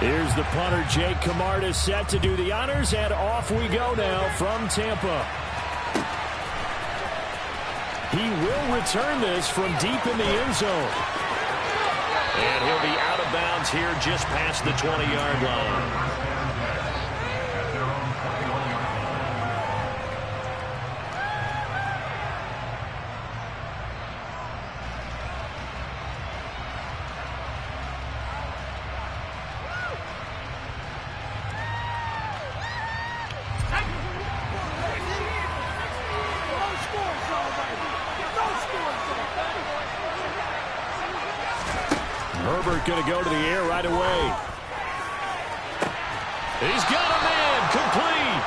Here's the punter, Jake Camarda, set to do the honors, and off we go now from Tampa. He will return this from deep in the end zone. And he'll be out of bounds here just past the 20-yard line. Herbert going to go to the air right away. He's got a man complete.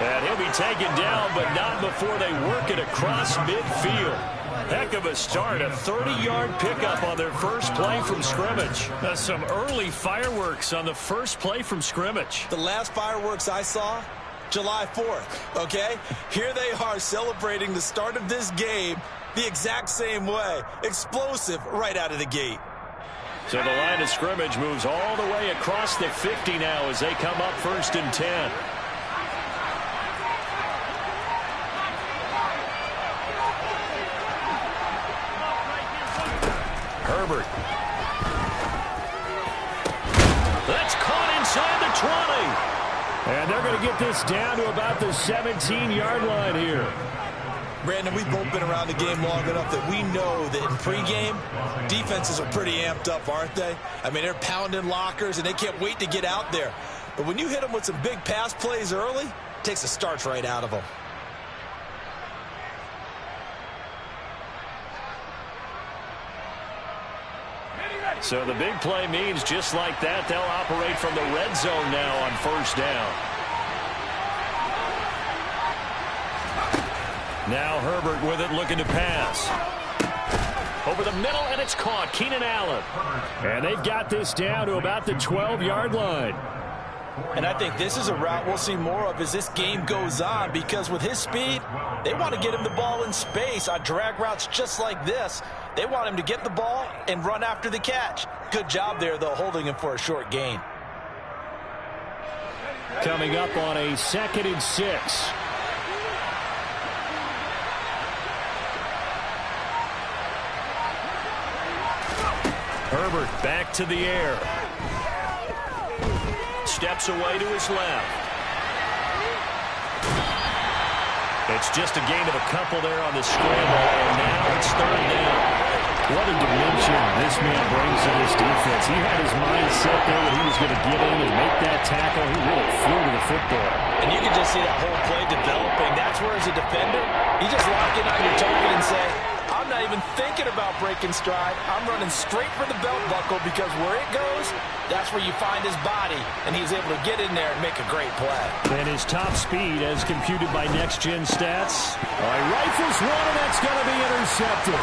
And he'll be taken down, but not before they work it across midfield. Heck of a start, a 30-yard pickup on their first play from scrimmage. That's some early fireworks on the first play from scrimmage. The last fireworks I saw, July 4th, okay? Here they are celebrating the start of this game the exact same way. Explosive right out of the gate. So the line of scrimmage moves all the way across the 50 now as they come up 1st and 10. Herbert. That's caught inside the 20. And they're going to get this down to about the 17-yard line here. Brandon, we've both been around the game long enough that we know that in pregame, defenses are pretty amped up, aren't they? I mean, they're pounding lockers, and they can't wait to get out there. But when you hit them with some big pass plays early, it takes the starch right out of them. So the big play means just like that, they'll operate from the red zone now on 1st down. Now Herbert with it, looking to pass. Over the middle, and it's caught. Keenan Allen. And they've got this down to about the 12-yard line. And I think this is a route we'll see more of as this game goes on, because with his speed, they want to get him the ball in space on drag routes just like this. They want him to get the ball and run after the catch. Good job there, though, holding him for a short gain. Coming up on a 2nd and 6. Herbert back to the air. Steps away to his left. It's just a gain of a couple there on the scramble, and now it's 3rd down. What a dimension this man brings to this defense. He had his mind set there that he was going to get in and make that tackle. He really flew to the football. And you can just see that whole play developing. That's where, as a defender, you just lock in on your target and say, I'm not even thinking about breaking stride. I'm running straight for the belt buckle, because where it goes, that's where you find his body. And he's able to get in there and make a great play. And his top speed, as computed by Next Gen Stats, rifles one, and that's going to be intercepted.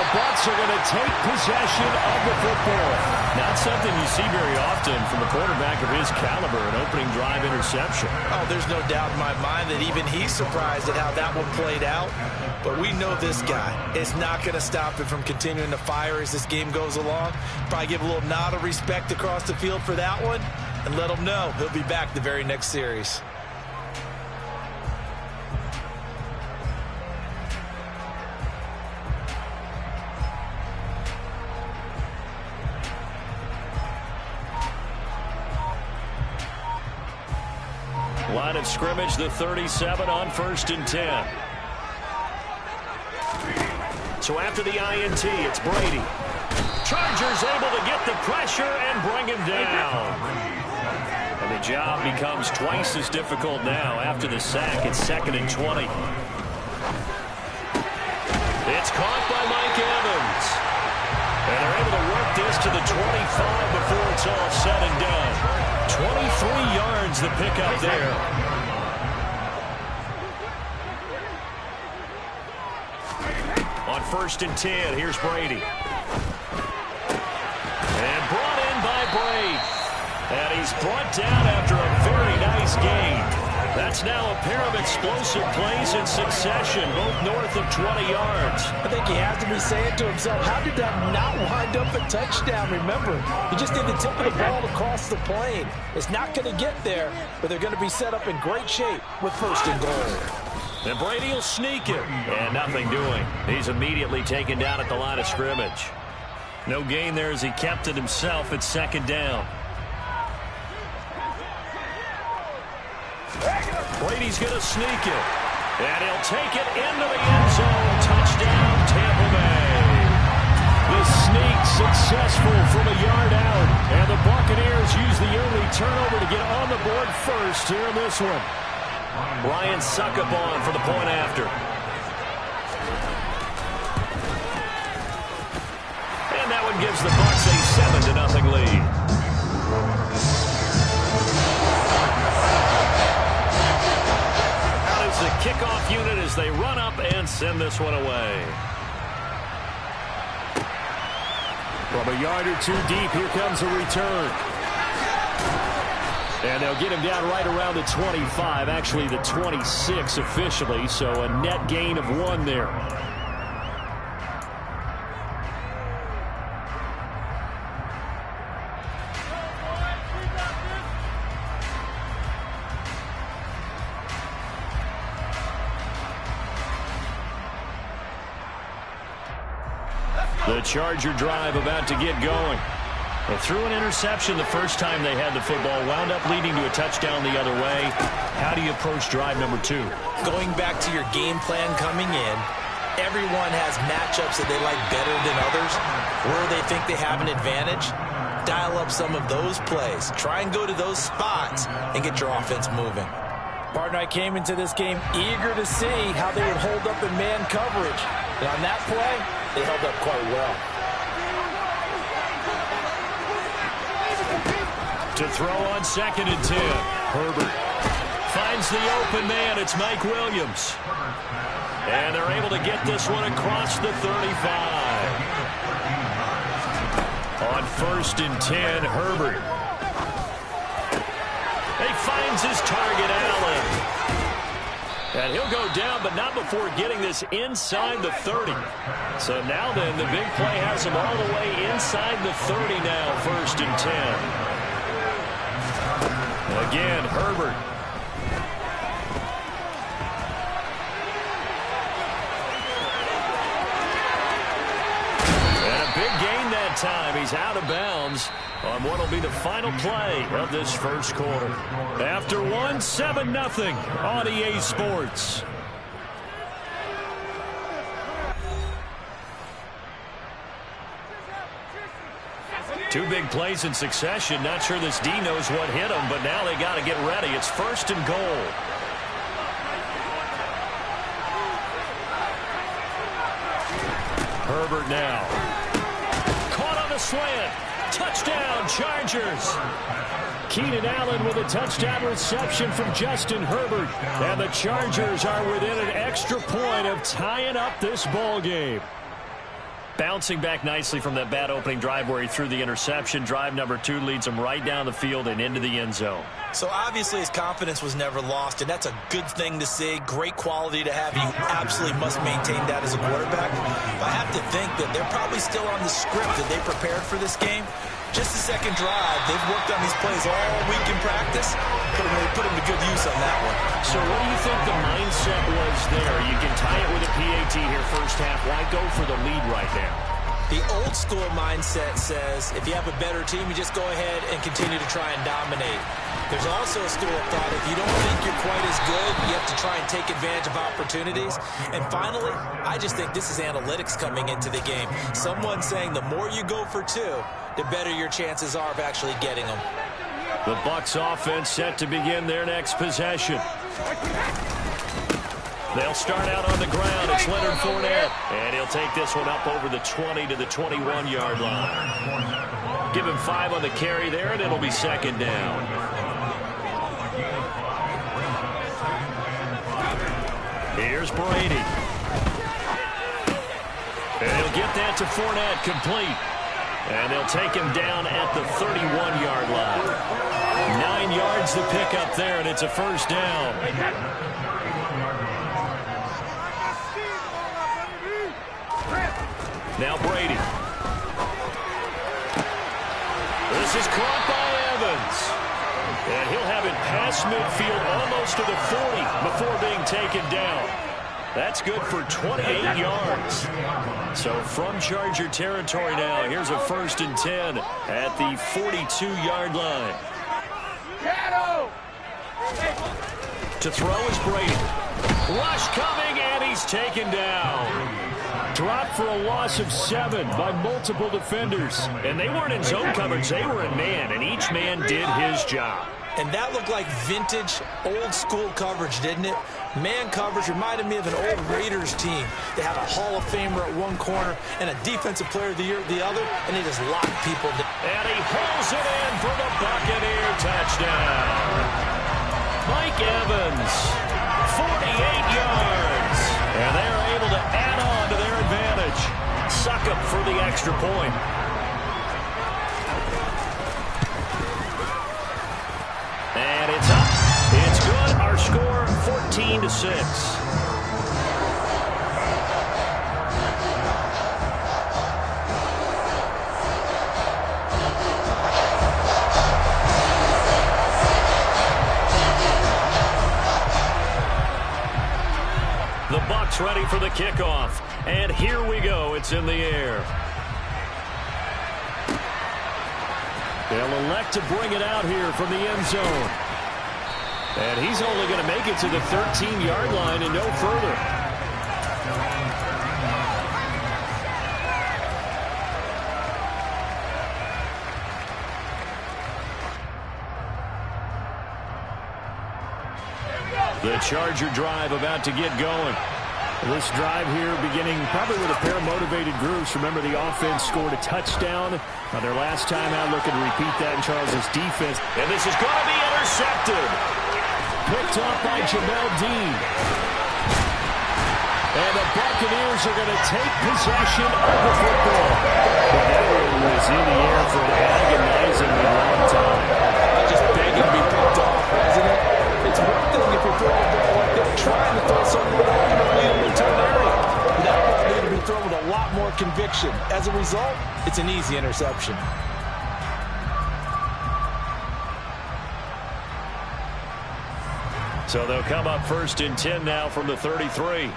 Bucks are going to take possession of the football. Not something you see very often from a quarterback of his caliber, an opening drive interception. Oh, there's no doubt in my mind that even he's surprised at how that one played out. But we know this guy is not going to stop him from continuing to fire as this game goes along. Probably give a little nod of respect across the field for that one, and let him know he'll be back the very next series. Line of scrimmage, the 37 on 1st and 10. So after the INT, it's Brady. Chargers able to get the pressure and bring him down. And the job becomes twice as difficult now after the sack. It's 2nd and 20. It's caught by Mike Evans. And they're able to work this to the 25 before it's all said and done. 23 yards the pickup there. On 1st and 10, here's Brady. And brought in by Brady. And he's brought down after a very nice gain. That's It's now a pair of explosive plays in succession, both north of 20 yards. I think he has to be saying to himself, how did that not wind up a touchdown? Remember, he just did the tip of the ball across the plane. It's not going to get there, but they're going to be set up in great shape with first and goal. And Brady will sneak it. And nothing doing. He's immediately taken down at the line of scrimmage. No gain there as he kept it himself at second down. Brady's going to sneak it. And he'll take it into the end zone. Touchdown, Tampa Bay. The sneak successful from a yard out. And the Buccaneers use the early turnover to get on the board first here in this one. Ryan Succop for the point after. And that one gives the Bucs a 7-0 lead. Out is the kickoff unit as they run up and send this one away. From a yard or two deep, here comes a return. And they'll get him down right around the 25, actually the 26 officially, so a net gain of 1 there. The Charger drive about to get going. They threw an interception the first time they had the football, wound up leading to a touchdown the other way. How do you approach drive number 2? Going back to your game plan coming in, everyone has matchups that they like better than others. Where they think they have an advantage, dial up some of those plays. Try and go to those spots and get your offense moving. Partner, I came into this game eager to see how they would hold up in man coverage. And on that play, they held up quite well. To throw on 2nd and 10. Herbert finds the open man. It's Mike Williams. And they're able to get this one across the 35. On 1st and 10, Herbert. He finds his target, Allen. And he'll go down, but not before getting this inside the 30. So now then, the big play has him all the way inside the 30 now, 1st and 10. Again, Herbert. And a big gain that time. He's out of bounds on what will be the final play of this first quarter. After 1, 7-0 on EA Sports. Two big plays in succession. Not sure this D knows what hit him, but now they got to get ready. It's 1st and goal. Herbert now. Caught on the slant. Touchdown, Chargers. Keenan Allen with a touchdown reception from Justin Herbert. And the Chargers are within an extra point of tying up this ball game. Bouncing back nicely from that bad opening drive where he threw the interception. Drive number 2 leads him right down the field and into the end zone. So obviously his confidence was never lost, and that's a good thing to see. Great quality to have. You absolutely must maintain that as a quarterback. But I have to think that they're probably still on the script that they prepared for this game. Just the second drive, they've worked on these plays all week in practice. Put them to good use on that one. So what do you think the mindset was there? You can tie it with a PAT here first half. Why go for the lead right now? The old school mindset says if you have a better team, you just go ahead and continue to try and dominate. There's also a school of thought, if you don't think you're quite as good, you have to try and take advantage of opportunities. And finally, I just think this is analytics coming into the game. Someone saying the more you go for 2, the better your chances are of actually getting them. The Bucs offense set to begin their next possession. They'll start out on the ground. It's Leonard Fournette. And he'll take this one up over the 20 to the 21-yard line. Give him 5 on the carry there, and it'll be 2nd down. Here's Brady. And he'll get that to Fournette, complete. And they'll take him down at the 31-yard line. 9 yards to pick up there, and it's a first down. Now Brady. This is caught by Evans. And he'll have it past midfield almost to the 40 before being taken down. That's good for 28 yards. So from Charger territory now, here's a 1st and 10 at the 42-yard line. To throw is Brady. Rush coming, and he's taken down. Dropped for a loss of 7 by multiple defenders. And they weren't in zone coverage. They were in man, and each man did his job. And that looked like vintage, old-school coverage, didn't it? Man coverage reminded me of an old Raiders team. They had a Hall of Famer at one corner and a Defensive Player of the Year at the other, and they just locked people down. And he hauls it in for the Buccaneer touchdown. Mike Evans, 48 yards. And they're able to add on to their advantage. Suck up for the extra point. And it's up. It's good. Our score, 14-6. The Bucs ready for the kickoff. And here we go. It's in the air. They'll elect to bring it out here from the end zone. And he's only going to make it to the 13-yard line and no further. The Charger drive about to get going. This drive here beginning probably with a pair of motivated groups. Remember, the offense scored a touchdown on their last time out. Looking to repeat that in Charles' defense. And this is going to be intercepted. Picked off by Jamel Dean. And the Buccaneers are going to take possession of the football. But that one was in the air for an agonizingly long time. Just begging to be picked off, wasn't it? It's one thing if you're throwing a ball like that, trying to throw something into an area. That ball needed to be thrown with a lot more conviction. As a result, it's an easy interception. So they'll come up 1st and 10 now from the 33.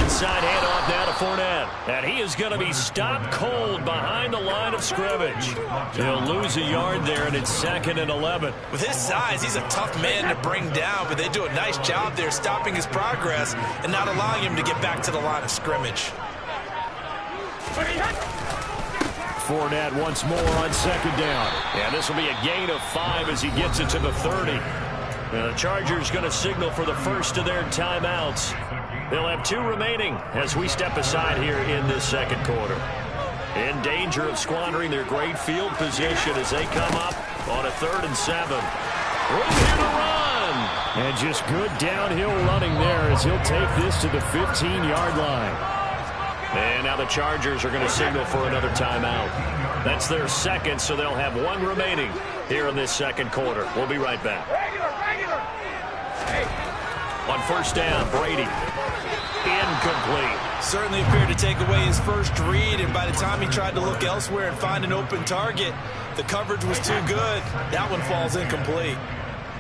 Inside handoff now to Fournette. And he is going to be stopped cold behind the line of scrimmage. He'll lose a yard there, and it's 2nd and 11. With his size, he's a tough man to bring down, but they do a nice job there stopping his progress and not allowing him to get back to the line of scrimmage. Fournette once more on 2nd down. And this will be a gain of 5 as he gets it to the 30. And the Chargers going to signal for the first of their timeouts. They'll have 2 remaining as we step aside here in this 2nd quarter. In danger of squandering their great field position as they come up on a 3rd and 7. Room here to run. And just good downhill running there as he'll take this to the 15-yard line. And now the Chargers are going to signal for another timeout. That's their 2nd, so they'll have 1 remaining here in this 2nd quarter. We'll be right back. On 1st down, Brady. Incomplete. Certainly appeared to take away his first read, and by the time he tried to look elsewhere and find an open target, the coverage was too good. That one falls incomplete.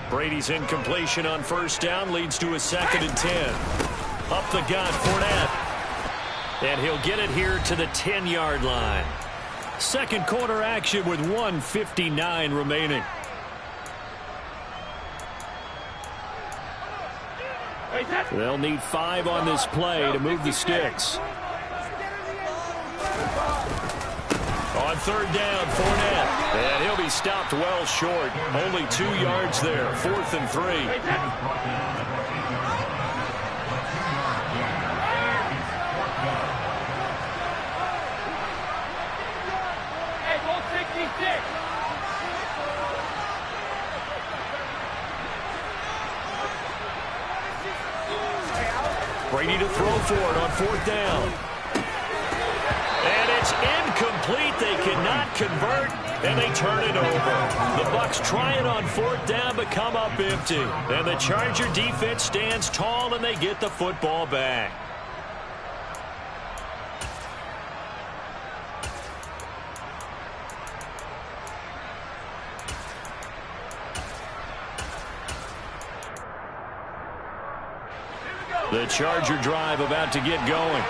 Brady's incompletion on 1st down leads to a 2nd and 10. Up the gut, Fournette. And he'll get it here to the 10-yard line. 2nd quarter action with 1:59 remaining. They'll need 5 on this play to move the sticks. On 3rd down, Fournette. And he'll be stopped well short. Only 2 yards there. 4th and 3. Brady to throw for it on 4th down. And it's incomplete. They cannot convert. and they turn it over. The Bucs try it on 4th down, but come up empty. And the Charger defense stands tall, and they get the football back. The Charger drive about to get going.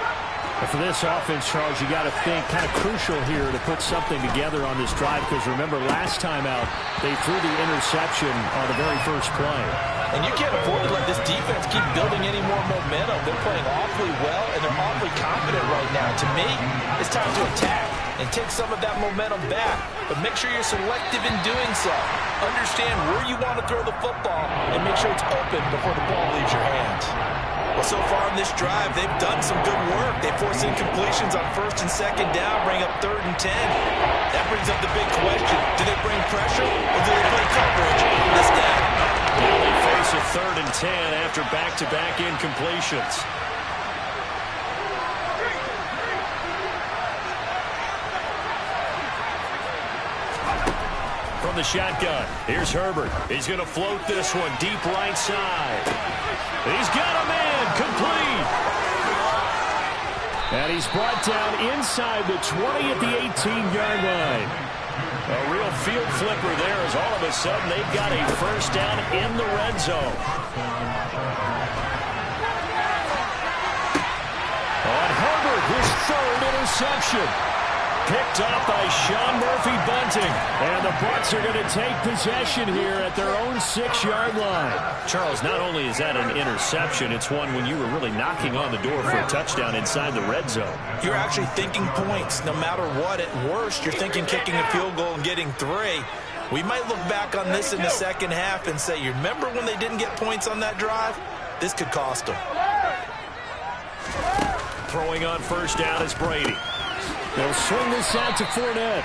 And for this offense, Charles, you got to think kind of crucial here to put something together on this drive, because remember last time out they threw the interception on the very first play. And you can't afford to let this defense keep building any more momentum. They're playing awfully well, and they're awfully confident right now. To me, it's time to attack and take some of that momentum back. But make sure you're selective in doing so. Understand where you want to throw the football and make sure it's open before the ball leaves your hands. Well, so far on this drive, they've done some good work. They force incompletions on 1st and 2nd down, bring up 3rd and 10. That brings up the big question. Do they bring pressure or do they play coverage on this down? Now they face a 3rd and 10 after back-to-back incompletions. From the shotgun, here's Herbert. He's going to float this one deep right side. He's got a man, complete. And he's brought down inside the 20 at the 18-yard line. A real field flipper there, as all of a sudden they've got a first down in the red zone. On Herbert, his 3rd interception. Picked up by Sean Murphy-Bunting. And the Bucs are going to take possession here at their own 6-yard line. Charles, not only is that an interception, it's one when you were really knocking on the door for a touchdown inside the red zone. You're actually thinking points. No matter what, at worst, you're thinking kicking a field goal and getting 3. We might look back on this in the second half and say, you remember when they didn't get points on that drive? This could cost them. Throwing on first down is Brady. They'll swing this out to Fournette.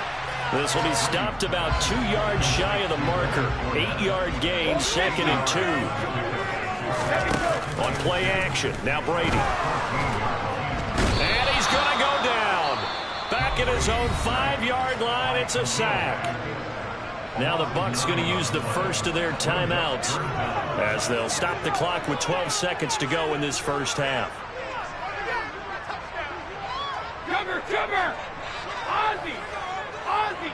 This will be stopped about 2 yards shy of the marker. 8-yard gain, 2nd and 2. On play action, now Brady. And he's going to go down. Back at his own 5-yard line, it's a sack. Now the Bucs going to use the first of their timeouts as they'll stop the clock with 12 seconds to go in this first half. Cover! Ozzie!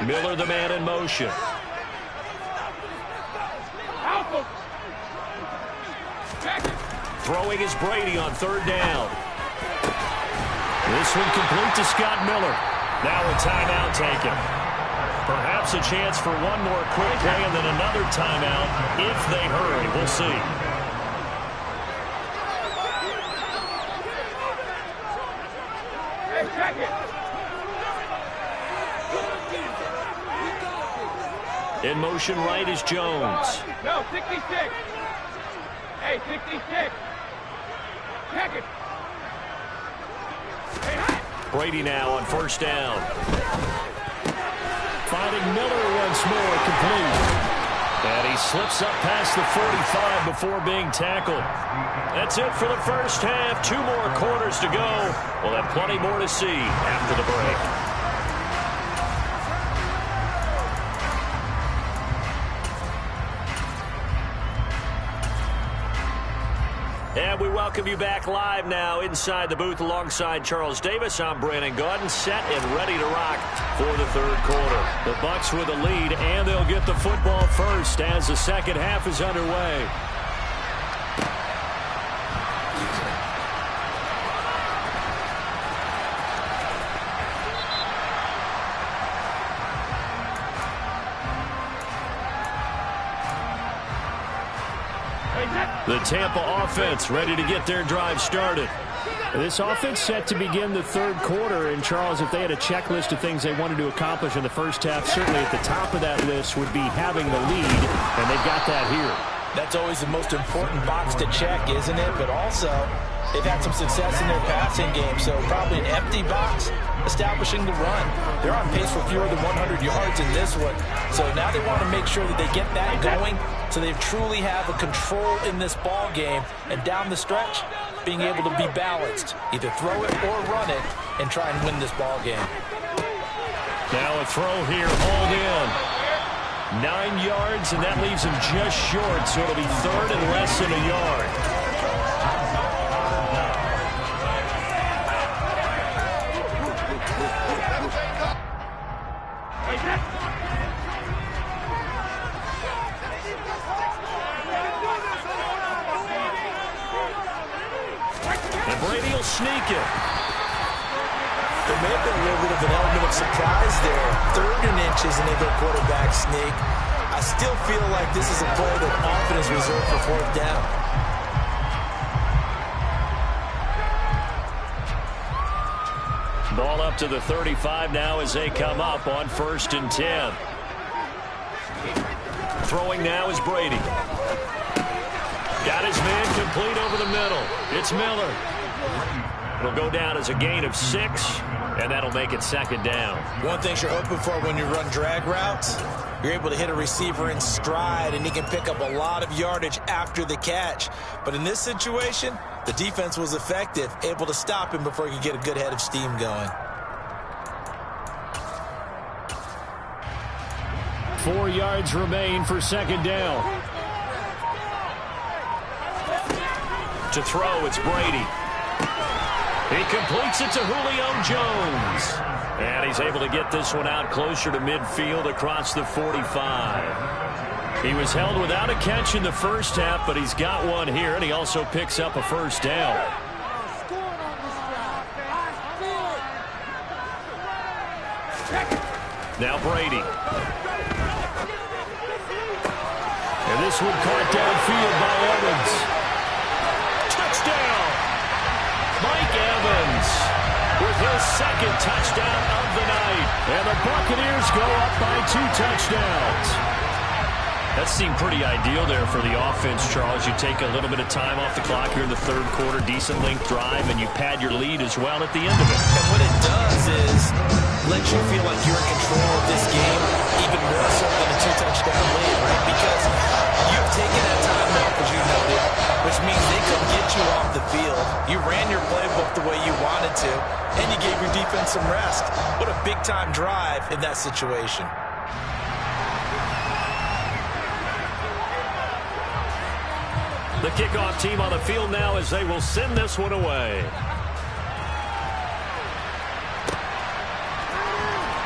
Miller, the man in motion. Throwing is Brady on 3rd down. This one complete to Scott Miller. Now a timeout taken. Perhaps a chance for one more quick play and then another timeout if they hurry. We'll see. In motion right is Jones. No, 66. Hey, 66. Check it. Brady now on first down. Finding Miller once more, complete. And he slips up past the 45 before being tackled. That's it for the first half. 2 more quarters to go. We'll have plenty more to see after the break. And we welcome you back live now inside the booth alongside Charles Davis. I'm Brandon Gaudin, set and ready to rock for the 3rd quarter. The Bucs with a lead, and they'll get the football first as the second half is underway. The Tampa offense ready to get their drive started. This offense set to begin the 3rd quarter. And, Charles, if they had a checklist of things they wanted to accomplish in the first half, certainly at the top of that list would be having the lead, and they've got that here. That's always the most important box to check, isn't it? But also, they've had some success in their passing game, so probably an empty box establishing the run. They're on pace for fewer than 100 yards in this one, so now they want to make sure that they get that going so they truly have a control in this ball game, and down the stretch, being able to be balanced, either throw it or run it, and try and win this ball game. Now a throw here, hauled in. 9 yards, and that leaves him just short, so it'll be third and less than a yard. And Brady will sneak it. There may have been a little bit of an element of surprise there. 3rd and inches, and they go quarterback sneak. I still feel like this is a play that often is reserved for 4th down. Ball up to the 35 now as they come up on 1st and 10. Throwing now is Brady. Got his man complete over the middle. It's Miller. It'll go down as a gain of 6, and that'll make it 2nd down. One thing you're hoping for when you run drag routes, you're able to hit a receiver in stride, and he can pick up a lot of yardage after the catch. But in this situation, the defense was effective, able to stop him before he could get a good head of steam going. 4 yards remain for 2nd down. To throw, it's Brady. He completes it to Julio Jones. And he's able to get this one out closer to midfield across the 45. He was held without a catch in the first half, but he's got one here, and he also picks up a 1st down. Now Brady. And this one caught downfield by Evans. Touchdown! Mike Evans with his 2nd touchdown of the night. And the Buccaneers go up by 2 touchdowns. That seemed pretty ideal there for the offense, Charles. You take a little bit of time off the clock here in the 3rd quarter, decent length drive, and you pad your lead as well at the end of it. And what it does is let you feel like you're in control of this game, even more so than a 2-touchdown lead, right? Because you've taken that time off, as you noted, which means they couldn't get you off the field. You ran your playbook the way you wanted to, and you gave your defense some rest. What a big-time drive in that situation. The kickoff team on the field now as they will send this one away.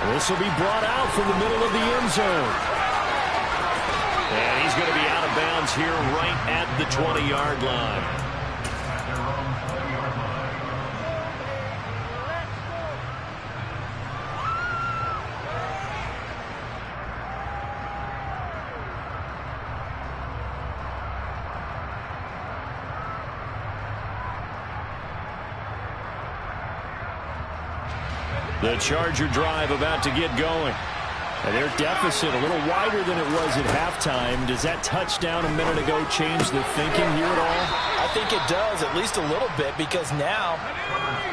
This will be brought out from the middle of the end zone. And he's going to be out of bounds here right at the 20-yard line. The Charger drive about to get going. And their deficit a little wider than it was at halftime. Does that touchdown a minute ago change the thinking here at all? I think it does, at least a little bit, because now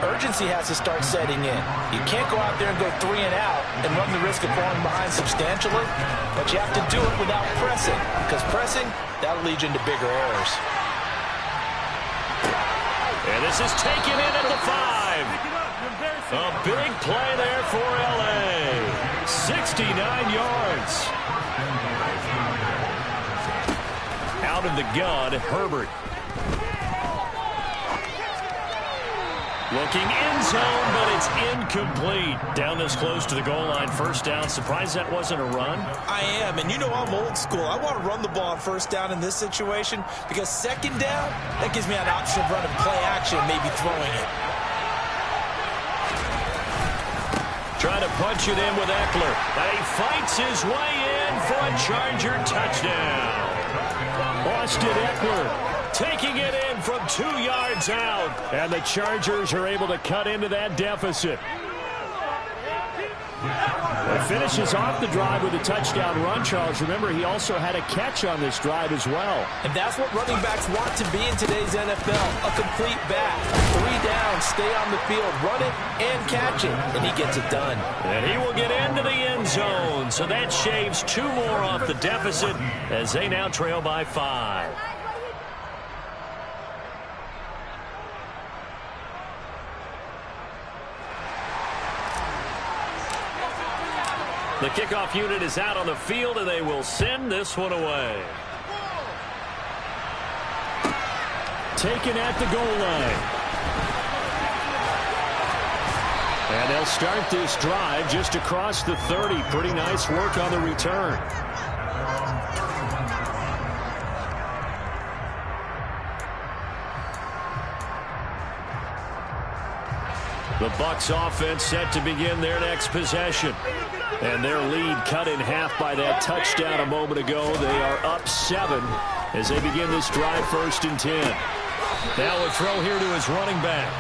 urgency has to start setting in. You can't go out there and go 3 and out and run the risk of falling behind substantially, but you have to do it without pressing, because pressing, that'll lead you into bigger errors. And this is taken in at the 5. A big play there for L.A. 69 yards. Out of the gun, Herbert. Looking end zone, but it's incomplete. Down this close to the goal line, 1st down. Surprised that wasn't a run? I am, and you know I'm old school. I want to run the ball on 1st down in this situation, because 2nd down, that gives me an option of running play action, maybe throwing it. Trying to punch it in with Eckler. And he fights his way in for a Charger touchdown. Austin Eckler taking it in from 2 yards out. And the Chargers are able to cut into that deficit. It finishes off the drive with a touchdown run, Charles. Remember, he also had a catch on this drive as well. And that's what running backs want to be in today's NFL, a complete back. 3 down, stay on the field, run it and catch it, and he gets it done. And he will get into the end zone, so that shaves 2 more off the deficit as they now trail by 5. The kickoff unit is out on the field, and they will send this one away. Taken at the goal line. And they'll start this drive just across the 30. Pretty nice work on the return. The Bucs offense set to begin their next possession. And their lead cut in half by that touchdown a moment ago. They are up 7 as they begin this drive, 1st and 10. Now a throw here to his running back.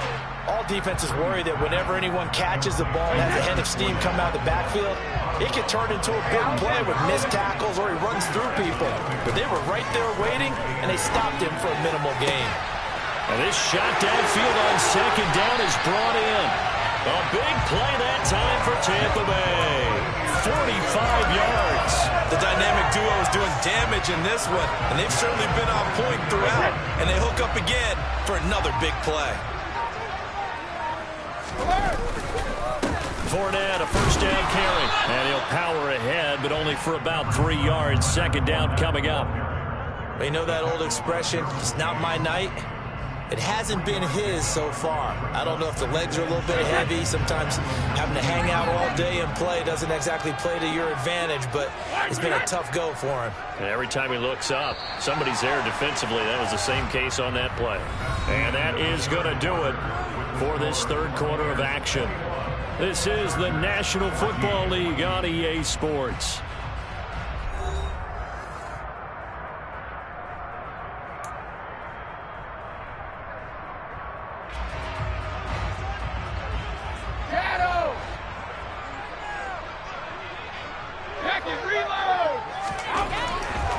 All defenses worry that whenever anyone catches the ball and has a head of steam come out of the backfield, it could turn into a big play with missed tackles or he runs through people. But they were right there waiting, and they stopped him for a minimal gain. And this shot downfield on 2nd down is brought in. A big play that time for Tampa Bay. 45 yards. The dynamic duo is doing damage in this one, and they've certainly been on point throughout. And they hook up again for another big play. Fournette, a 1st down carry. And he'll power ahead, but only for about 3 yards. 2nd down coming up. You know that old expression, it's not my night? It hasn't been his so far. I don't know if the legs are a little bit heavy. Sometimes having to hang out all day and play doesn't exactly play to your advantage, but it's been a tough go for him. And every time he looks up, somebody's there defensively. That was the same case on that play. And that is going to do it for this 3rd quarter of action. This is the National Football League on EA Sports.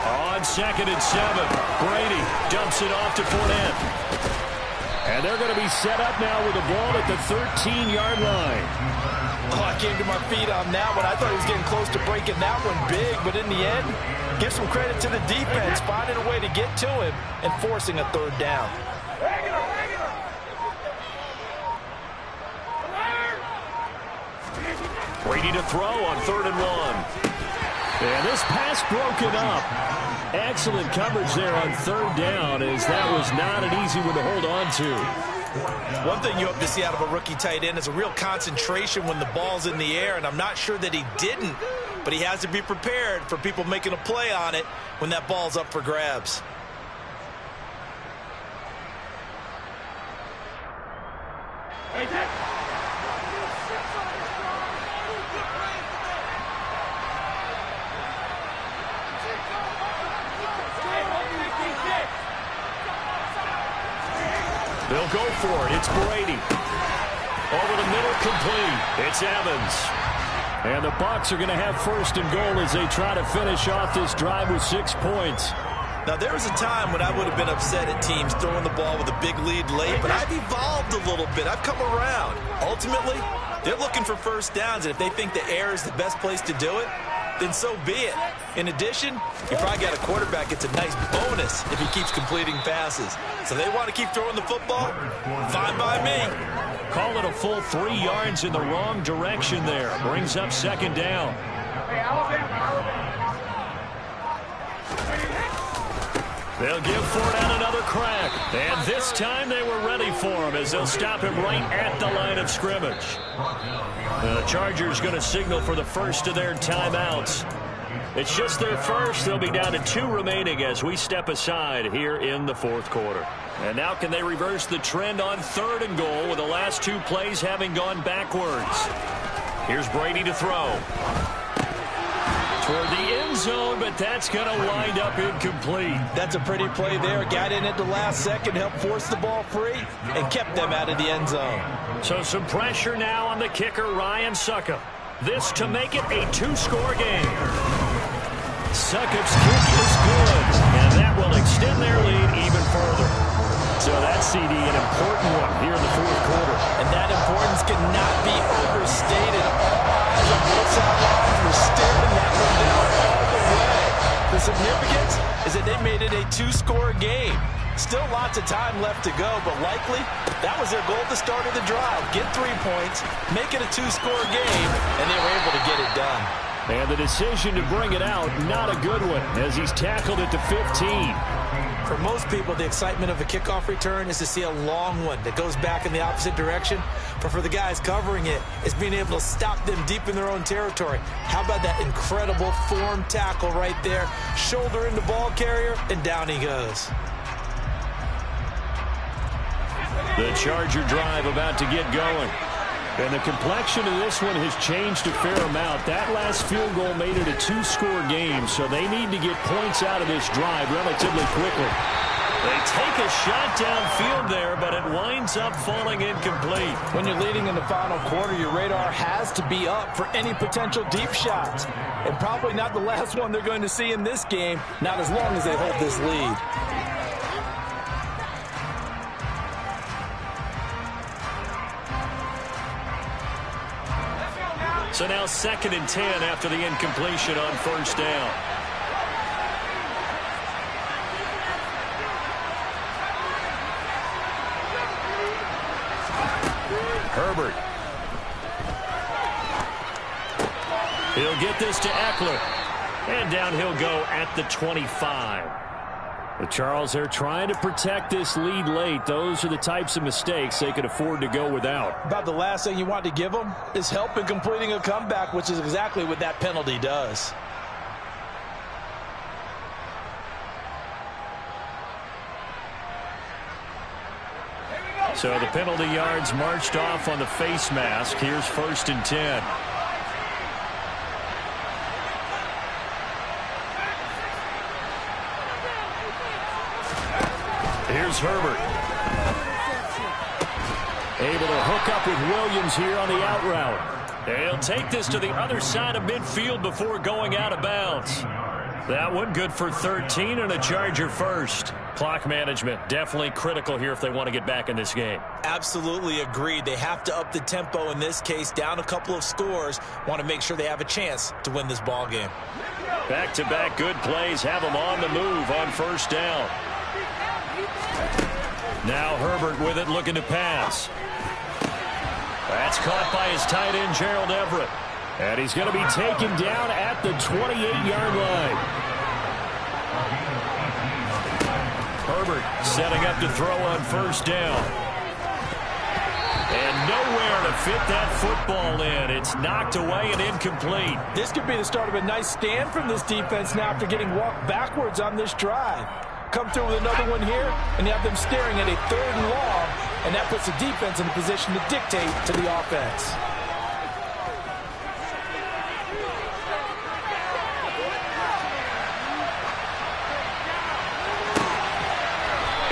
On 2nd and 7, Brady dumps it off to Fournette. And they're going to be set up now with the ball at the 13-yard line. Oh, I came to my feet on that one. I thought he was getting close to breaking that one big, but in the end, give some credit to the defense, finding a way to get to him and forcing a 3rd down. Brady to throw on 3rd and 1. And this pass broken up. Excellent coverage there on 3rd down, as that was not an easy one to hold on to. One thing you hope to see out of a rookie tight end is a real concentration when the ball's in the air, and I'm not sure that he didn't, but he has to be prepared for people making a play on it when that ball's up for grabs. They'll go for it. It's Brady. Over the middle, complete. It's Evans. And the Bucs are going to have 1st and goal as they try to finish off this drive with 6 points. Now, there was a time when I would have been upset at teams throwing the ball with a big lead late, but I've evolved a little bit. I've come around. Ultimately, they're looking for 1st downs, and if they think the air is the best place to do it, then so be it. In addition, you probably got a quarterback. It's a nice bonus if he keeps completing passes. So they want to keep throwing the football? Fine by me. Call it a full 3 yards in the wrong direction there. Brings up 2nd down. They'll give Fournette another crack. And this time they were ready for him as they'll stop him right at the line of scrimmage. The Chargers going to signal for the first of their timeouts. It's just their first. They'll be down to 2 remaining as we step aside here in the 4th quarter. And now can they reverse the trend on 3rd and goal with the last 2 plays having gone backwards? Here's Brady to throw. Toward the end zone, but that's going to wind up incomplete. That's a pretty play there. Got in at the last second, helped force the ball free, and kept them out of the end zone. So some pressure now on the kicker, Ryan Succop. This to make it a 2-score game. Succop's kick is good, and that will extend their lead even further. So that CD, an important one here in the 4th quarter. And that importance cannot be overstated. All eyes on both sidelines were staring that one down all the way. The significance is that they made it a 2-score game. Still lots of time left to go, but likely that was their goal at the start of the drive. Get 3 points, make it a 2-score game, and they were able to get it done. And the decision to bring it out, not a good one, as he's tackled at the 15. For most people, the excitement of a kickoff return is to see a long one that goes back in the opposite direction. But for the guys covering it, it's being able to stop them deep in their own territory. How about that incredible form tackle right there? Shoulder in the ball carrier, and down he goes. The Charger drive about to get going. And the complexion of this one has changed a fair amount. That last field goal made it a two-score game, so they need to get points out of this drive relatively quickly. They take a shot downfield there, but it winds up falling incomplete. When you're leading in the final quarter, your radar has to be up for any potential deep shots. And probably not the last one they're going to see in this game, not as long as they hold this lead. So now 2nd and 10 after the incompletion on first down. Herbert. He'll get this to Eckler. And down he'll go at the 25. But Charles, they're trying to protect this lead late. Those are the types of mistakes they could afford to go without. About the last thing you want to give them is help in completing a comeback, which is exactly what that penalty does. So the penalty yards marched off on the face mask. Here's 1st and 10. Here's Herbert. Able to hook up with Williams here on the out route. He'll take this to the other side of midfield before going out of bounds. That one good for 13 and a Charger first. Clock management definitely critical here if they want to get back in this game. Absolutely agreed. They have to up the tempo in this case, down a couple of scores. Want to make sure they have a chance to win this ball game. Back-to-back good plays have them on the move on first down. Now Herbert with it, looking to pass. That's caught by his tight end, Gerald Everett. And he's going to be taken down at the 28-yard line. Herbert setting up to throw on first down. And nowhere to fit that football in. It's knocked away and incomplete. This could be the start of a nice stand from this defense now after getting walked backwards on this drive. Come through with another one here, and you have them staring at a 3rd and long, and that puts the defense in a position to dictate to the offense.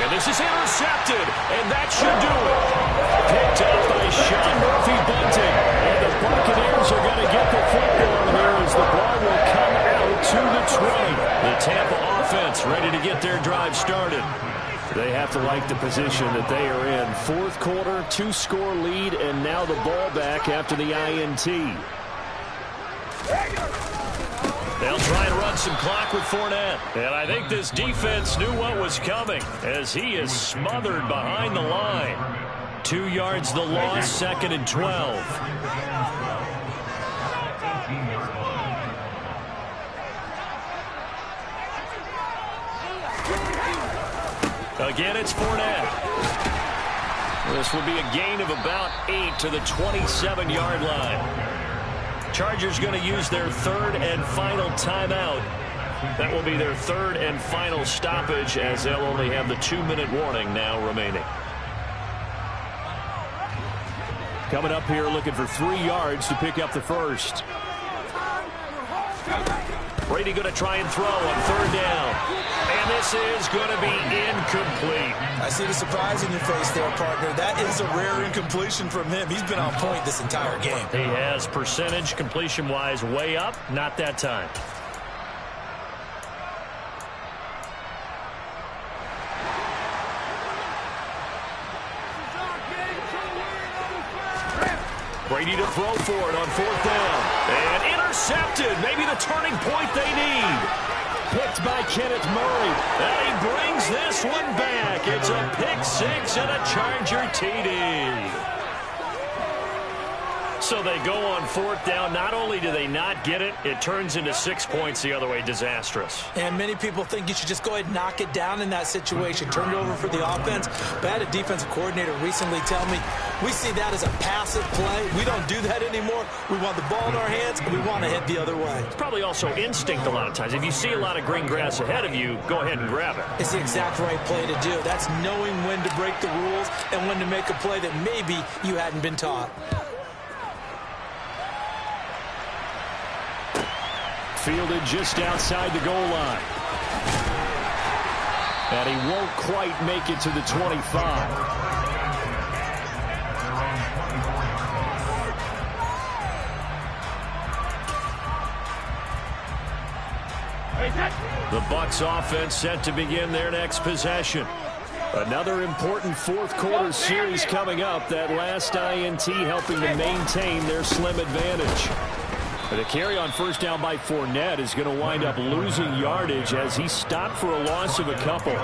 And this is intercepted, and that should do it. Picked up by Sean Murphy-Bunting, and the Buccaneers are going to get the football here as the ball will come out to the 20. The Tampa offense ready to get their drive started. They have to like the position that they are in. 4th quarter, 2-score lead, and now the ball back after the INT. They'll try and run some clock with Fournette. And I think this defense knew what was coming as he is smothered behind the line. 2 yards the loss, 2nd and 12. Again, it's Fournette. This will be a gain of about 8 to the 27-yard line. Chargers going to use their 3rd and final timeout. That will be their 3rd and final stoppage as they'll only have the 2-minute warning now remaining. Coming up here looking for 3 yards to pick up the first. Brady going to try and throw on 3rd down. And this is going to be incomplete. I see the surprise in your face there, partner. That is a rare incompletion from him. He's been on point this entire game. He has percentage completion-wise way up. Not that time. Brady to throw for it on 4th down. And intercepted. Maybe the turning point they need. Picked by Kenneth Murray. And he brings this one back. It's a pick 6 and a Charger TD. So they go on fourth down. Not only do they not get it, it turns into 6 points the other way. Disastrous. And many people think you should just go ahead and knock it down in that situation. Turn it over for the offense. But I had a defensive coordinator recently tell me, we see that as a passive play. We don't do that anymore. We want the ball in our hands, and we want to head the other way. It's probably also instinct a lot of times. If you see a lot of green grass ahead of you, go ahead and grab it. It's the exact right play to do. That's knowing when to break the rules and when to make a play that maybe you hadn't been taught. Fielded just outside the goal line. And he won't quite make it to the 25. The Bucs offense set to begin their next possession. Another important fourth quarter series coming up. That last INT helping to maintain their slim advantage. The carry on first down by Fournette is going to wind up losing yardage as he stopped for a loss of a couple.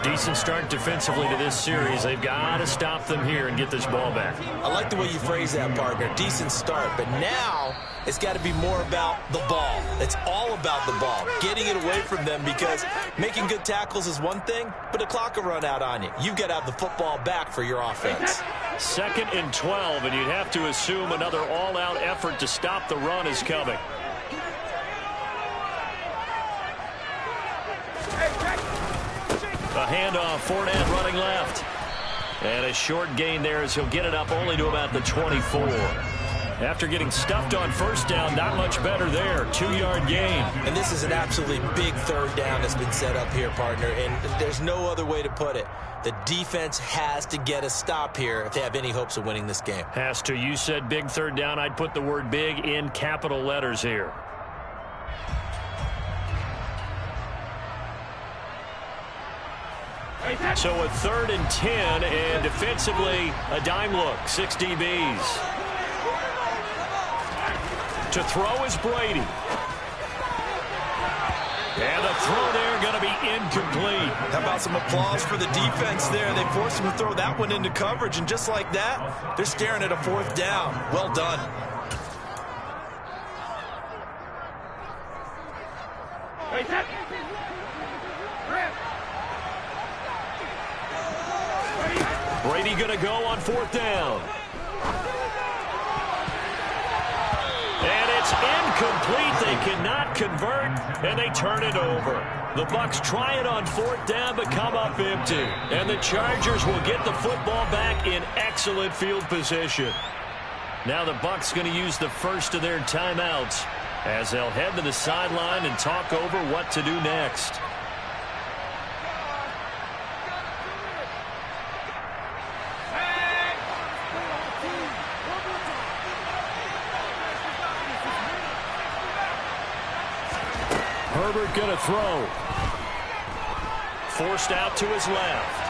Decent start defensively to this series. They've got to stop them here and get this ball back. I like the way you phrase that, partner. Decent start, but now it's got to be more about the ball. It's all about the ball, getting it away from them, because making good tackles is one thing, but the clock will run out on you. You've got to have the football back for your offense. 2nd and 12, and you'd have to assume another all-out effort to stop the run is coming. A handoff, Fournette running left. And a short gain there as he'll get it up only to about the 24. After getting stuffed on first down, not much better there. 2-yard gain. And this is an absolutely big third down that's been set up here, partner, and there's no other way to put it. The defense has to get a stop here if they have any hopes of winning this game. Has to. You said big third down. I'd put the word big in capital letters here. So a 3rd and 10, and defensively a dime look. 6 DBs. To throw is Brady. And the throw there going to be incomplete. How about some applause for the defense there? They forced him to throw that one into coverage, and just like that, they're staring at a 4th down. Well done. Brady going to go on 4th down. And it's incomplete. They cannot convert, and they turn it over. The Bucs try it on 4th down, but come up empty. And the Chargers will get the football back in excellent field position. Now the Bucs going to use the first of their timeouts as they'll head to the sideline and talk over what to do next. Herbert going to throw. Forced out to his left.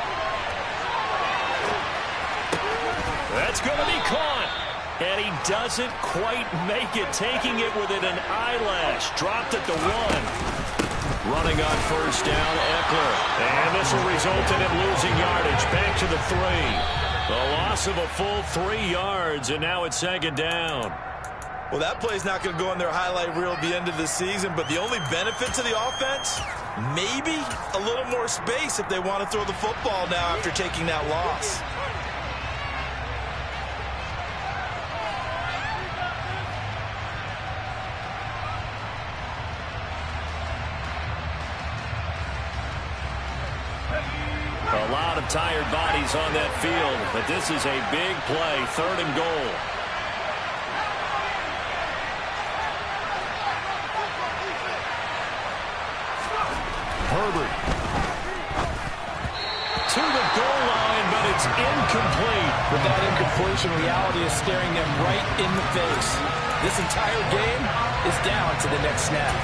That's going to be caught. And he doesn't quite make it, taking it within an eyelash. Dropped at the 1. Running on first down, Eckler. And this will result in him losing yardage. Back to the 3. The loss of a full 3 yards, and now it's 2nd down. Well, that play's not going to go in their highlight reel at the end of the season, but the only benefit to the offense, maybe a little more space if they want to throw the football now after taking that loss. A lot of tired bodies on that field, but this is a big play, 3rd and goal. Herbert. To the goal line, but it's incomplete. With that incompletion, reality is staring them right in the face. This entire game is down to the next snap.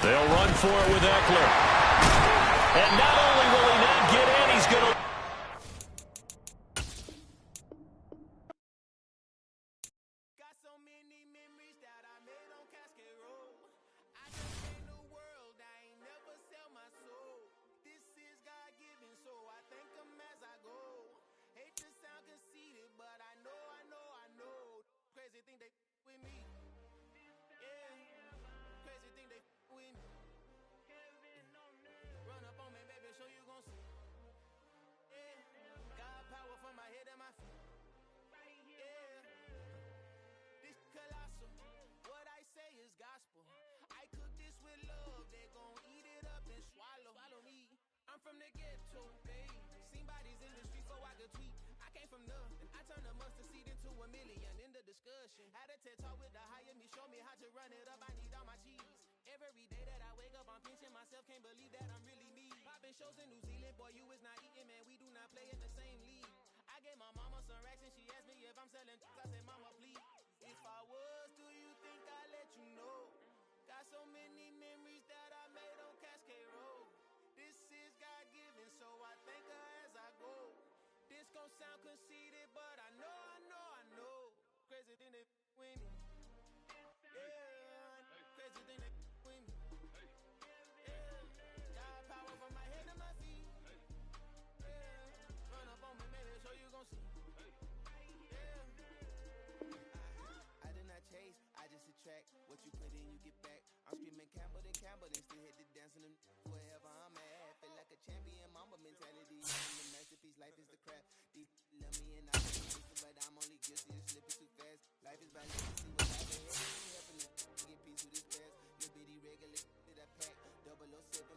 They'll run for it with Eckler. And not only will he not get in, he's going to... Got so many memories that I made on Cascade Road. I just came to the world, I ain't never sell my soul. This is God-given, so I thank him as I go. Hate to sound conceited, but I know. Crazy thing they with me. Yeah, crazy thing they with me. Run up on me, baby, show you gon' see. Yeah, God power from my head and my feet. Yeah, this colossal. What I say is gospel. I cook this with love, they gon' eat it up and swallow me. I'm from the ghetto, babe. Seen bodies in the streets so I could tweet. I came from nothing. I turned a mustard seed into a million. In the discussion, had a TED talk with the higher me. Show me how to run it up. I need all my cheese. Every day that I wake up, I'm pinching myself. Can't believe that I'm really me. Popping shows in New Zealand, boy, you is not eating, man. We do not play in the same league. I gave my mama some racks and she asked me if I'm selling. I said, mama, please. If I was, do you think I'd let you know? Got so many memories that I made on Cascade Road. This is God-given, so I thank her as I go. This gon' sound conceited, but I know. Crazy thing they with me. Yeah, crazy thing they with me. Yeah, God power from my head to my feet. Yeah, run up on me, baby, so you gon' see. Yeah, I did not chase, I just attract. What you put in, you get back. I'm screaming Campbell, then still hit the dance and them wherever I'm at. Feel like a champion, mamba mentality. I'm the masterpiece, life is the craft. Deep love me and I listen, but I'm only guilty of slipping too fast. Life is about legacy, what I've been helping to get peace with this past. Little bitty regular that I pack. 007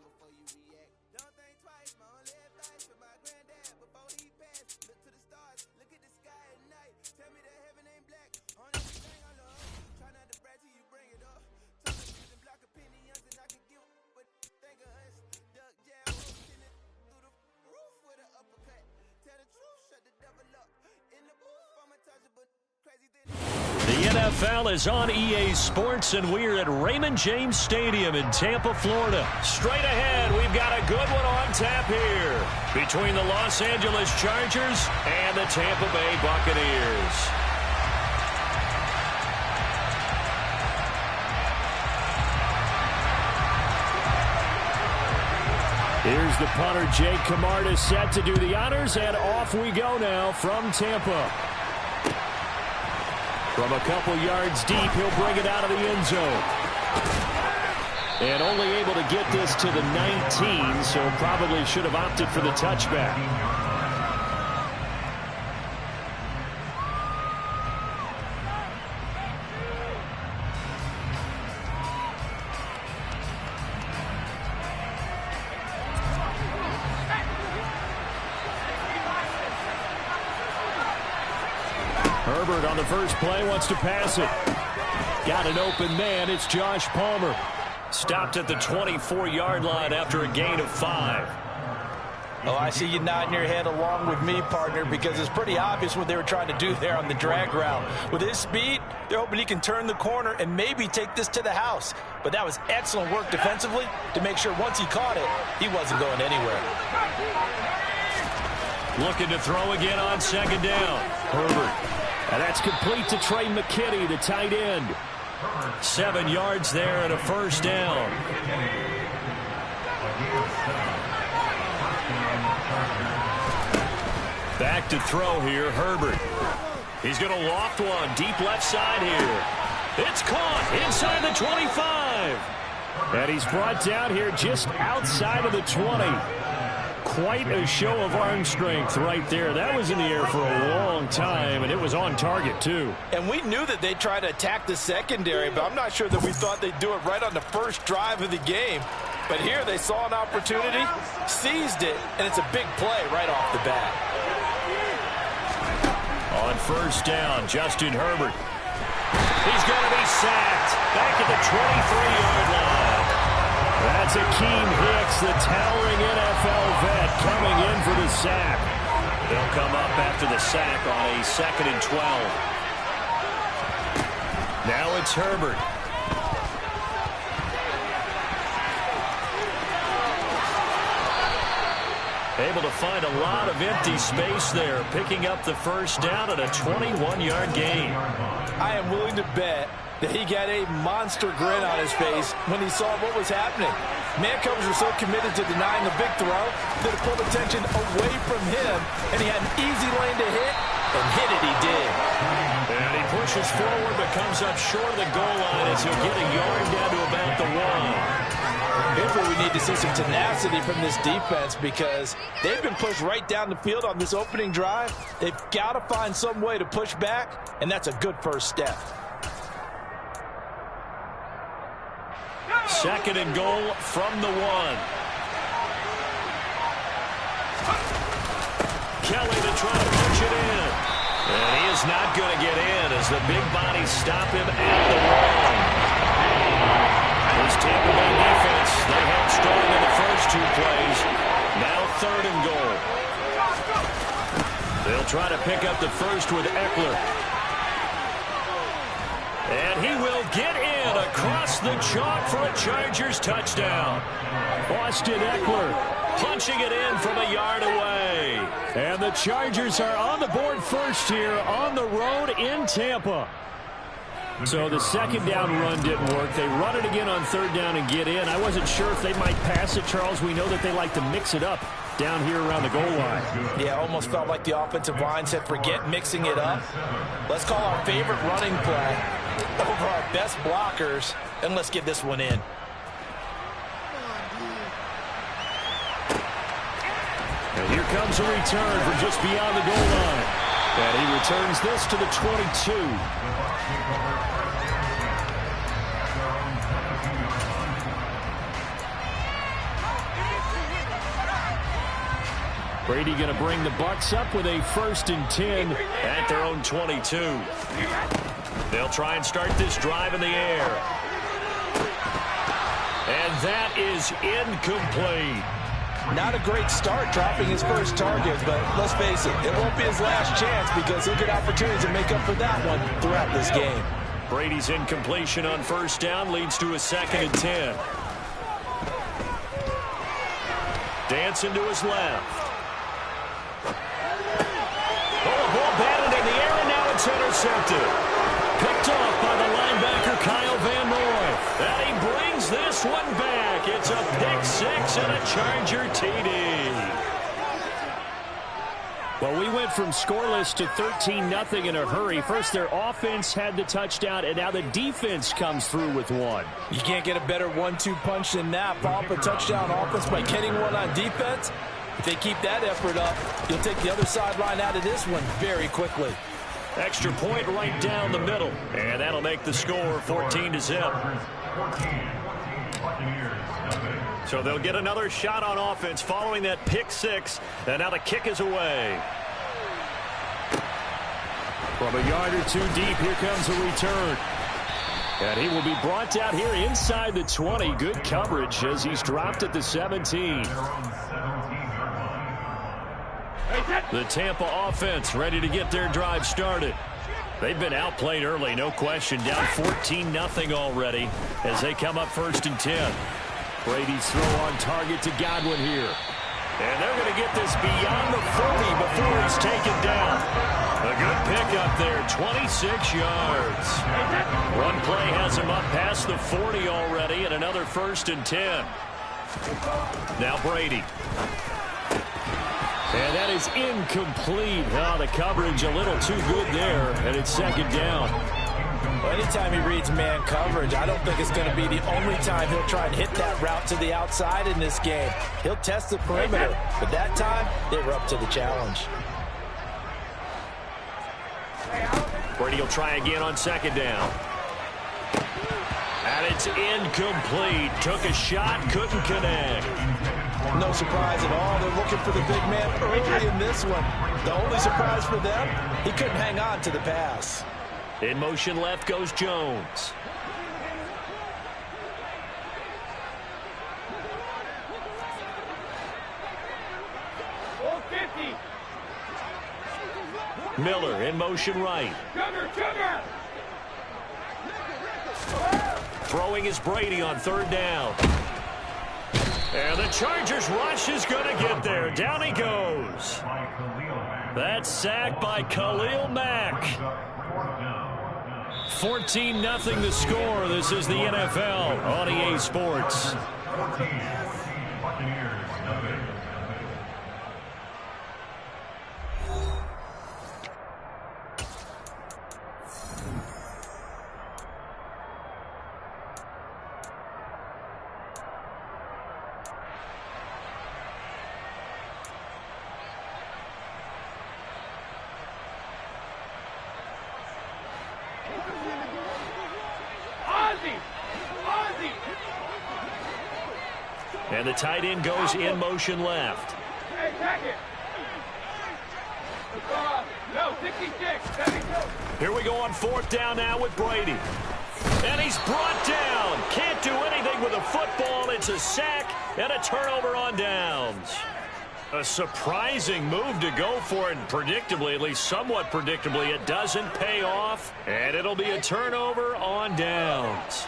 before you react. Don't think twice, my only advice for my granddad before he passed. Look to the stars, look at the sky at night. Tell me that heaven ain't black. On everything I love, try not to brag till you bring it up. Block opinions and I can give what think of us. Duck jab, through the roof with an uppercut. Tell the truth, shut the devil up. In the booth, I'm untouchable. Crazy thing. The NFL is on EA Sports, and we're at Raymond James Stadium in Tampa, Florida. Straight ahead, we've got a good one on tap here between the Los Angeles Chargers and the Tampa Bay Buccaneers. Here's the punter, Jake Camarda, set to do the honors, and off we go now from Tampa. From a couple yards deep, he'll bring it out of the end zone. And only able to get this to the 19, so probably should have opted for the touchback. Herbert on the first play wants to pass it. Got an open man. It's Josh Palmer. Stopped at the 24-yard line after a gain of 5. Oh, I see you nodding your head along with me, partner, because it's pretty obvious what they were trying to do there on the drag route. With his speed, they're hoping he can turn the corner and maybe take this to the house. But that was excellent work defensively to make sure once he caught it, he wasn't going anywhere. Looking to throw again on second down. Herbert. And that's complete to Trey McKitty, the tight end. 7 yards there and a first down. Back to throw here, Herbert. He's going to loft one, deep left side here. It's caught inside the 25. And he's brought down here just outside of the 20. Quite a show of arm strength right there. That was in the air for a long time, and it was on target, too. And we knew that they'd try to attack the secondary, but I'm not sure that we thought they'd do it right on the first drive of the game. But here they saw an opportunity, seized it, and it's a big play right off the bat. On first down, Justin Herbert. He's going to be sacked back at the 23-yard line. That's Akeem Hicks, the towering NFL vet, coming in for the sack. They'll come up after the sack on a 2nd and 12. Now it's Herbert. Able to find a lot of empty space there, picking up the first down at a 21-yard gain. I am willing to bet that he got a monster grin on his face when he saw what was happening. Man coverage were so committed to denying the big throw that it pulled attention away from him, and he had an easy lane to hit, and hit it he did. And he pushes forward but comes up short of the goal line as he'll get a yard down to about the 1. Here's where we need to see some tenacity from this defense because they've been pushed right down the field on this opening drive. They've got to find some way to push back, and that's a good first step. Second and goal from the 1. Kelly to try to punch it in. And he is not going to get in as the big bodies stop him at the 1. This Tampa Bay defense, they held strong in the first 2 plays. Now third and goal. They'll try to pick up the first with Eckler. And he will get in across the chalk for a Chargers touchdown. Austin Eckler punching it in from a yard away. And the Chargers are on the board first here on the road in Tampa. So the second down run didn't work. They run it again on third down and get in. I wasn't sure if they might pass it, Charles. We know that they like to mix it up down here around the goal line. Yeah, almost felt like the offensive line said, forget mixing it up. Let's call our favorite running play over our best blockers, and let's get this one in. And here comes a return from just beyond the goal line. And he returns this to the 22. Brady going to bring the Bucs up with a 1st and 10 at their own 22. They'll try and start this drive in the air. And that is incomplete. Not a great start dropping his first target, but let's face it, it won't be his last chance because he'll get opportunities to make up for that one throughout this game. Brady's incompletion on first down leads to a 2nd and 10. Dancing to his left. Ball batted in the air, and now it's intercepted. Picked off by the linebacker, Kyle Van Noy. And he brings this one back. It's a pick 6 and a Charger TD. Well, we went from scoreless to 13-0 in a hurry. First, their offense had the touchdown, and now the defense comes through with one. You can't get a better 1-2 punch than that. Follow up a touchdown offense by getting one on defense. If they keep that effort up, you'll take the other sideline out of this one very quickly. Extra point right down the middle. And that'll make the score 14-0. So they'll get another shot on offense following that pick 6. And now the kick is away. From a yard or 2 deep, here comes a return. And he will be brought down here inside the 20. Good coverage as he's dropped at the 17. The Tampa offense ready to get their drive started. They've been outplayed early, no question. Down 14-0 already as they come up 1st and 10. Brady's throw on target to Godwin here. And they're going to get this beyond the 40 before he's taken down. A good pickup there, 26 yards. One play has him up past the 40 already, and another 1st and 10. Now Brady. And that is incomplete. Oh, the coverage a little too good there, and it's 2nd down. Well, anytime he reads man coverage, I don't think it's going to be the only time he'll try and hit that route to the outside in this game. He'll test the perimeter, but that time, they were up to the challenge. Brady will try again on 2nd down. And it's incomplete. Took a shot, couldn't connect. No surprise at all. They're looking for the big man early in this one. The only surprise for them, he couldn't hang on to the pass. In motion left goes Jones. Miller in motion right. Cover! Throwing is Brady on 3rd down. And the Chargers rush is going to get there. Down he goes. That's sacked by Khalil Mack. 14-0 the score. This is the NFL on EA Sports. And the tight end goes in motion left. Hey, check it. No, 66. Here we go on 4th down now with Brady. And he's brought down. Can't do anything with a football. It's a sack and a turnover on downs. A surprising move to go for it, and predictably, at least somewhat predictably, it doesn't pay off. And it'll be a turnover on downs.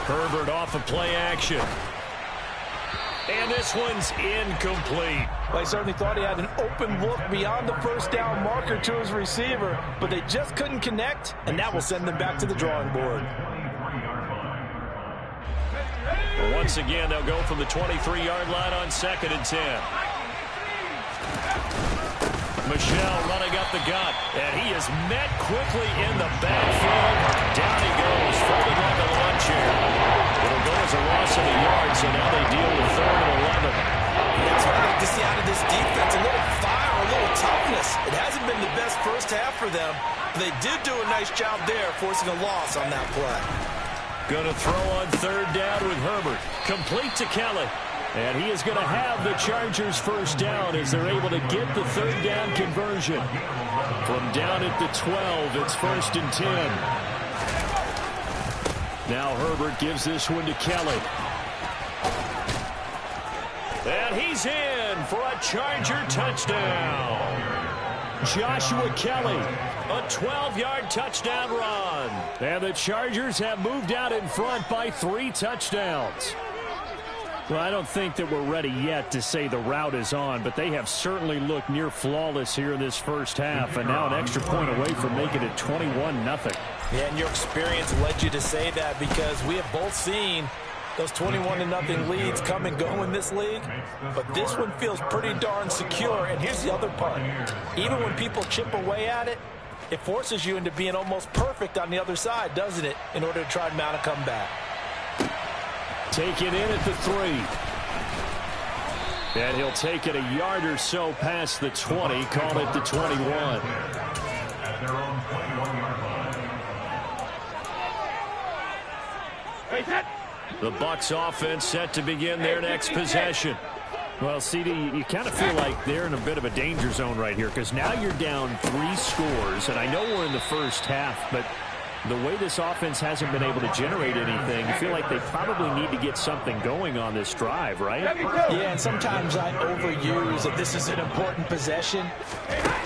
Herbert off of play action. And this one's incomplete. Well, he certainly thought he had an open look beyond the first down marker to his receiver, but they just couldn't connect, and that will send them back to the drawing board. Well, once again, they'll go from the 23-yard line on 2nd and 10. Michelle running up the gut, and he is met quickly in the backfield. Down he goes, folded like a lawn chair. It'll go as a loss of a yard, so now they deal with 3rd and 11. That's what I like to see out of this defense, a little fire, a little toughness. It hasn't been the best first half for them, but they did do a nice job there, forcing a loss on that play. Going to throw on 3rd down with Herbert. Complete to Kelly. And he is going to have the Chargers first down as they're able to get the 3rd down conversion. From down at the 12, it's 1st and 10. Now Herbert gives this one to Kelly. And he's in for a Charger touchdown. Joshua Kelly, a 12-yard touchdown run. And the Chargers have moved out in front by 3 touchdowns. Well, I don't think that we're ready yet to say the route is on, but they have certainly looked near flawless here in this first half, and now an extra point away from making it 21-0. Yeah, and your experience led you to say that, because we have both seen those 21-0 leads come and go in this league, but this one feels pretty darn secure. And here's the other part. Even when people chip away at it, it forces you into being almost perfect on the other side, doesn't it, in order to try and mount a comeback. Taken in at the 3. And he'll take it a yard or so past the 20, call it the 21. The Bucs offense set to begin their next possession. Well, CD, you kind of feel like they're in a bit of a danger zone right here, because now you're down 3 scores, and I know we're in the first half, but the way this offense hasn't been able to generate anything, you feel like they probably need to get something going on this drive, right? Yeah, and sometimes I overuse that this is an important possession,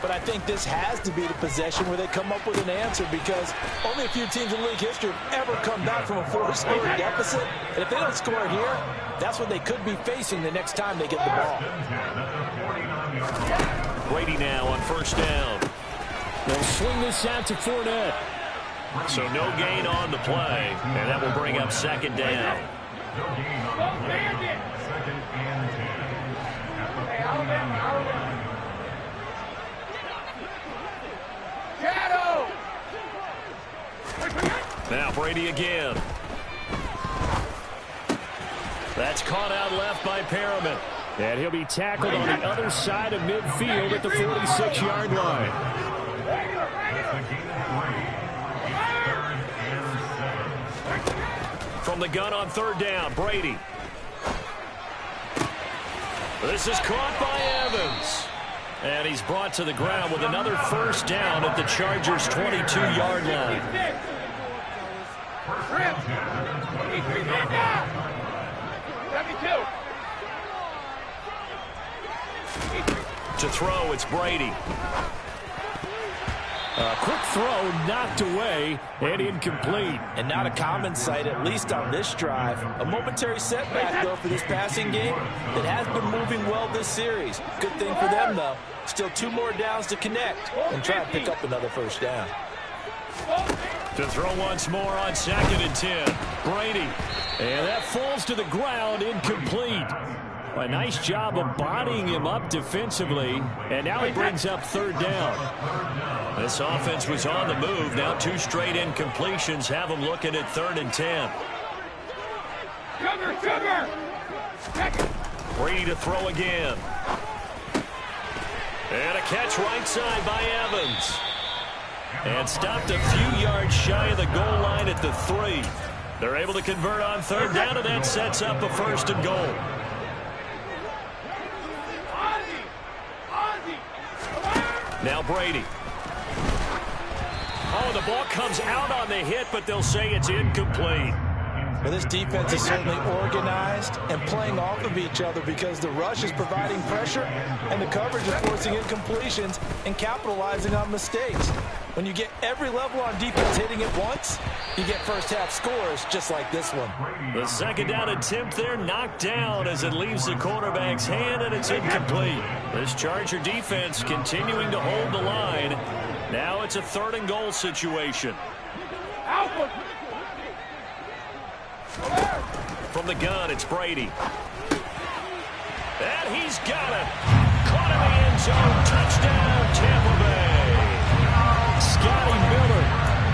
but I think this has to be the possession where they come up with an answer, because only a few teams in league history have ever come back from a 4-score deficit, and if they don't score here, that's what they could be facing the next time they get the ball. Brady now on 1st down. They'll swing this out to Fournette. So no gain on the play, and that will bring up 2nd down. Now Brady again. That's caught out left by Perriman. And he'll be tackled on the other side of midfield at the 46-yard line. From the gun on 3rd down, Brady. This is caught by Evans. And he's brought to the ground with another 1st down at the Chargers' 22-yard line. To throw, it's Brady. A quick throw knocked away and incomplete. And not a common sight, at least on this drive. A momentary setback, though, for this passing game that has been moving well this series. Good thing for them, though. Still 2 more downs to connect and try and pick up another first down. To throw once more on 2nd and 10. Brady. And that falls to the ground, incomplete. A nice job of bodying him up defensively. And now he brings up 3rd down. This offense was on the move. Now 2 straight incompletions have them looking at 3rd and 10. Brady to throw again. And a catch right side by Evans. And stopped a few yards shy of the goal line at the 3. They're able to convert on 3rd down, and that sets up a 1st and goal. Now Brady. Oh, the ball comes out on the hit, but they'll say it's incomplete. Well, this defense is certainly organized and playing off of each other because the rush is providing pressure and the coverage is forcing incompletions and capitalizing on mistakes. When you get every level on defense hitting it once, you get first-half scores just like this one. The 2nd down attempt there knocked down as it leaves the quarterback's hand, and it's incomplete. This Charger defense continuing to hold the line. Now it's a 3rd and goal situation. From the gun, it's Brady. And he's got it. Caught in the end zone. Touchdown, Tampa Bay. Scotty Miller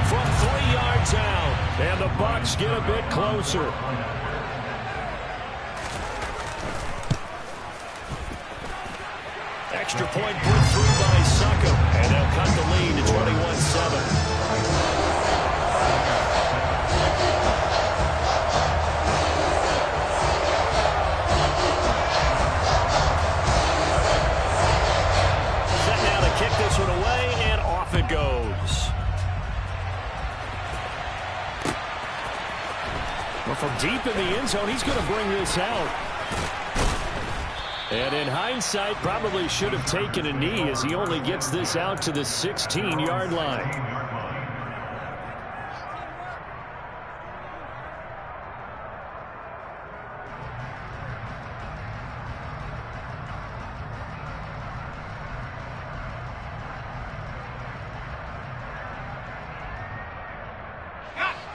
from 3 yards out. And the Bucs get a bit closer. Extra point put through by Suckup. And they'll cut the lead to 21-7. This one away, and off it goes. Well, from deep in the end zone, he's going to bring this out. And in hindsight, probably should have taken a knee as he only gets this out to the 16-yard line.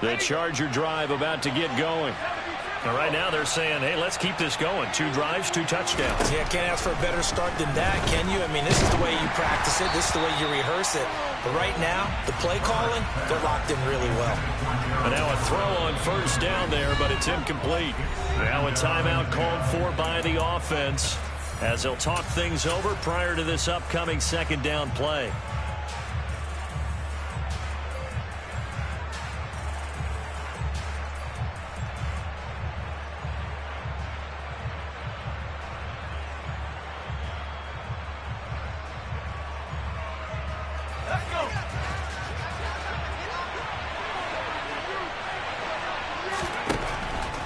The Charger drive about to get going. And right now they're saying, hey, let's keep this going. 2 drives, 2 touchdowns. Yeah, can't ask for a better start than that, can you? I mean, this is the way you practice it. This is the way you rehearse it. But right now, the play calling, they're locked in really well. And now a throw on 1st down there, but it's incomplete. Now a timeout called for by the offense as they'll talk things over prior to this upcoming 2nd down play.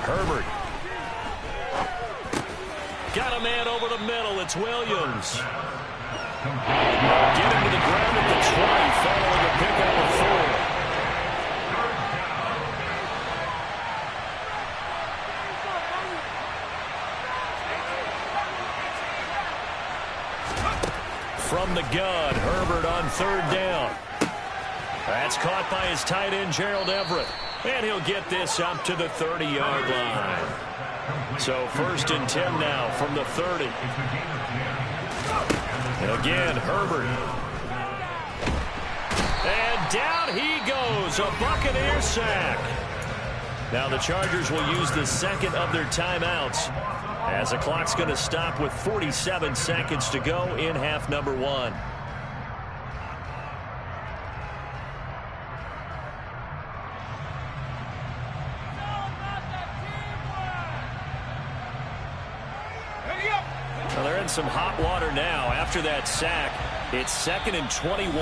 Herbert. Got a man over the middle. It's Williams. Get him to the ground at the 20, following a pickup of 4. From the gun, Herbert on 3rd down. That's caught by his tight end, Gerald Everett. And he'll get this up to the 30-yard line. So 1st and 10 now from the 30. And again, Herbert. And down he goes. A Buccaneer sack. Now the Chargers will use the 2nd of their timeouts as the clock's going to stop with 47 seconds to go in half number 1. Well, they're in some hot water now. After that sack, it's 2nd and 21.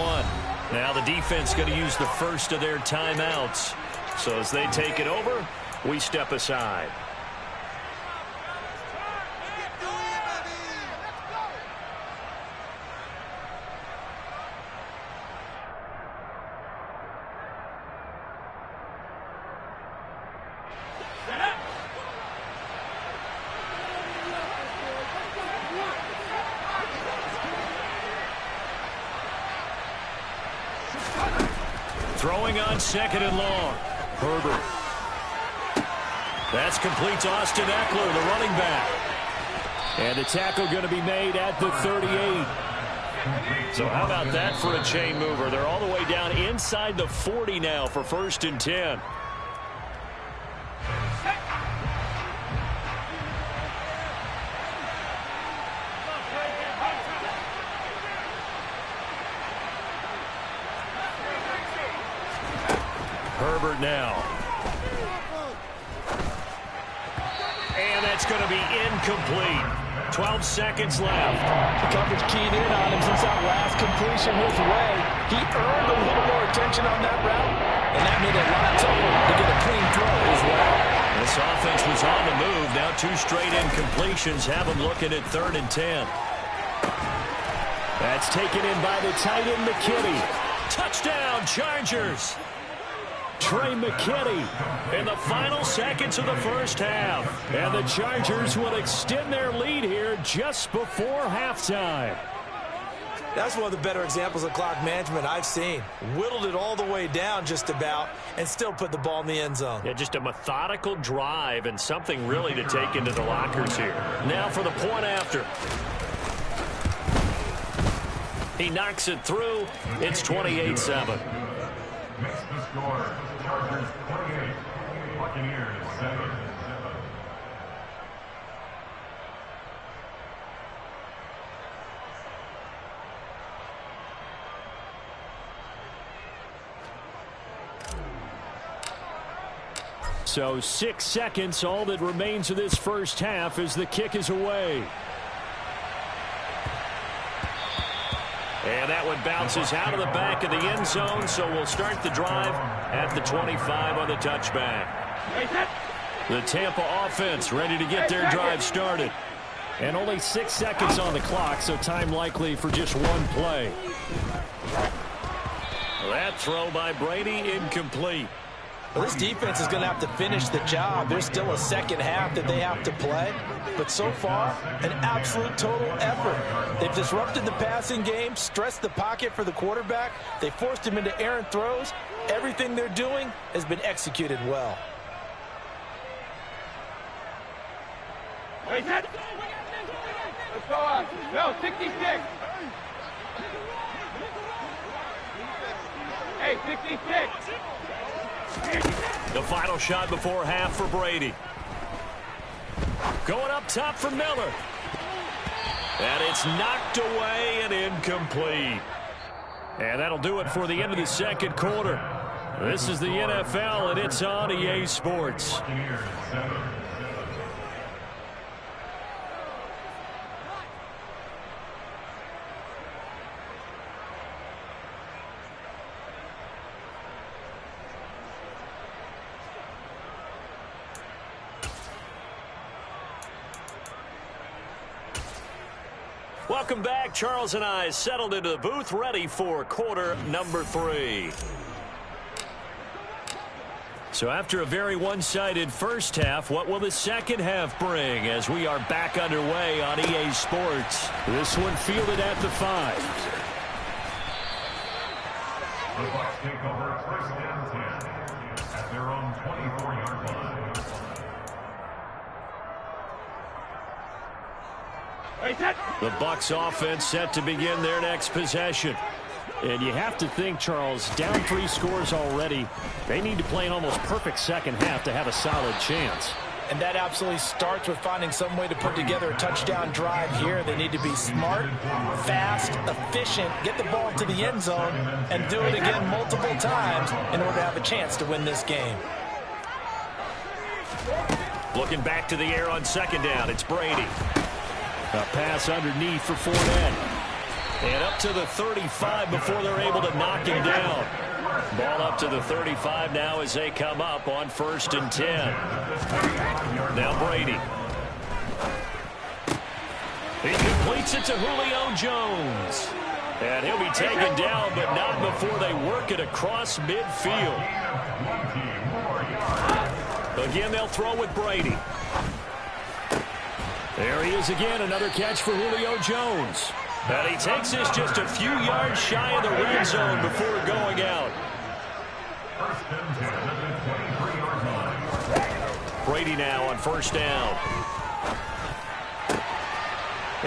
Now the defense going to use the 1st of their timeouts. So as they take it over, we step aside. Throwing on second and long. Herbert. That's complete to Austin Eckler, the running back. And the tackle going to be made at the 38. So how about that for a chain mover? They're all the way down inside the 40 now for 1st and 10. Herbert now. And that's going to be incomplete. 12 seconds left. The coverage keyed in on him since that last completion his way. He earned a little more attention on that route, and that made it a lot tougher to get a clean throw as well. This offense was on the move. Now 2 straight incompletions have them looking at 3rd and 10. That's taken in by the tight end, McKinney. Touchdown, Chargers. Trey McKinney In the final seconds of the first half. and the Chargers will extend their lead here just before halftime. That's one of the better examples of clock management I've seen. Whittled it all the way down just about and still put the ball in the end zone. Yeah, just a methodical drive and something really to take into the lockers here. Now for the point after. He knocks it through. It's 28-7. Makes the score. Chargers 28, Buccaneers 7. So 6 seconds, all that remains of this first half as the kick is away. And that one bounces out of the back of the end zone, so we'll start the drive at the 25 on the touchback. The Tampa offense ready to get their drive started. And only 6 seconds on the clock, so time likely for just one play. That throw by Brady incomplete. Well, this defense is going to have to finish the job. There's still a second half that they have to play. But so far, an absolute total effort. They've disrupted the passing game, stressed the pocket for the quarterback. They forced him into errant throws. Everything they're doing has been executed well. Let's go up. No, 66. Hey, 66. The final shot before half for Brady. Going up top for Miller. And it's knocked away and incomplete. And that'll do it for the end of the second quarter. This is the NFL, and it's on EA Sports. Buccaneers 7. Welcome back. Charles and I settled into the booth, ready for quarter number 3. So after a very one-sided first half, what will the second half bring as we are back underway on EA Sports? This one fielded at the 5. The Bucs take over 1st and 10 at their own 24-yard line. The Bucs offense set to begin their next possession. And you have to think, Charles, down 3 scores already. They need to play an almost perfect second half to have a solid chance. And that absolutely starts with finding some way to put together a touchdown drive here. They need to be smart, fast, efficient, get the ball to the end zone, and do it again multiple times in order to have a chance to win this game. Looking back to the air on second down, it's Brady. A pass underneath for Fournette. And up to the 35 before they're able to knock him down. Ball up to the 35 now as they come up on 1st and 10. Now Brady. He completes it to Julio Jones. And he'll be taken down, but not before they work it across midfield. Again, they'll throw with Brady. There he is again, another catch for Julio Jones. And he takes this just a few yards shy of the red zone before going out. Brady now on first down.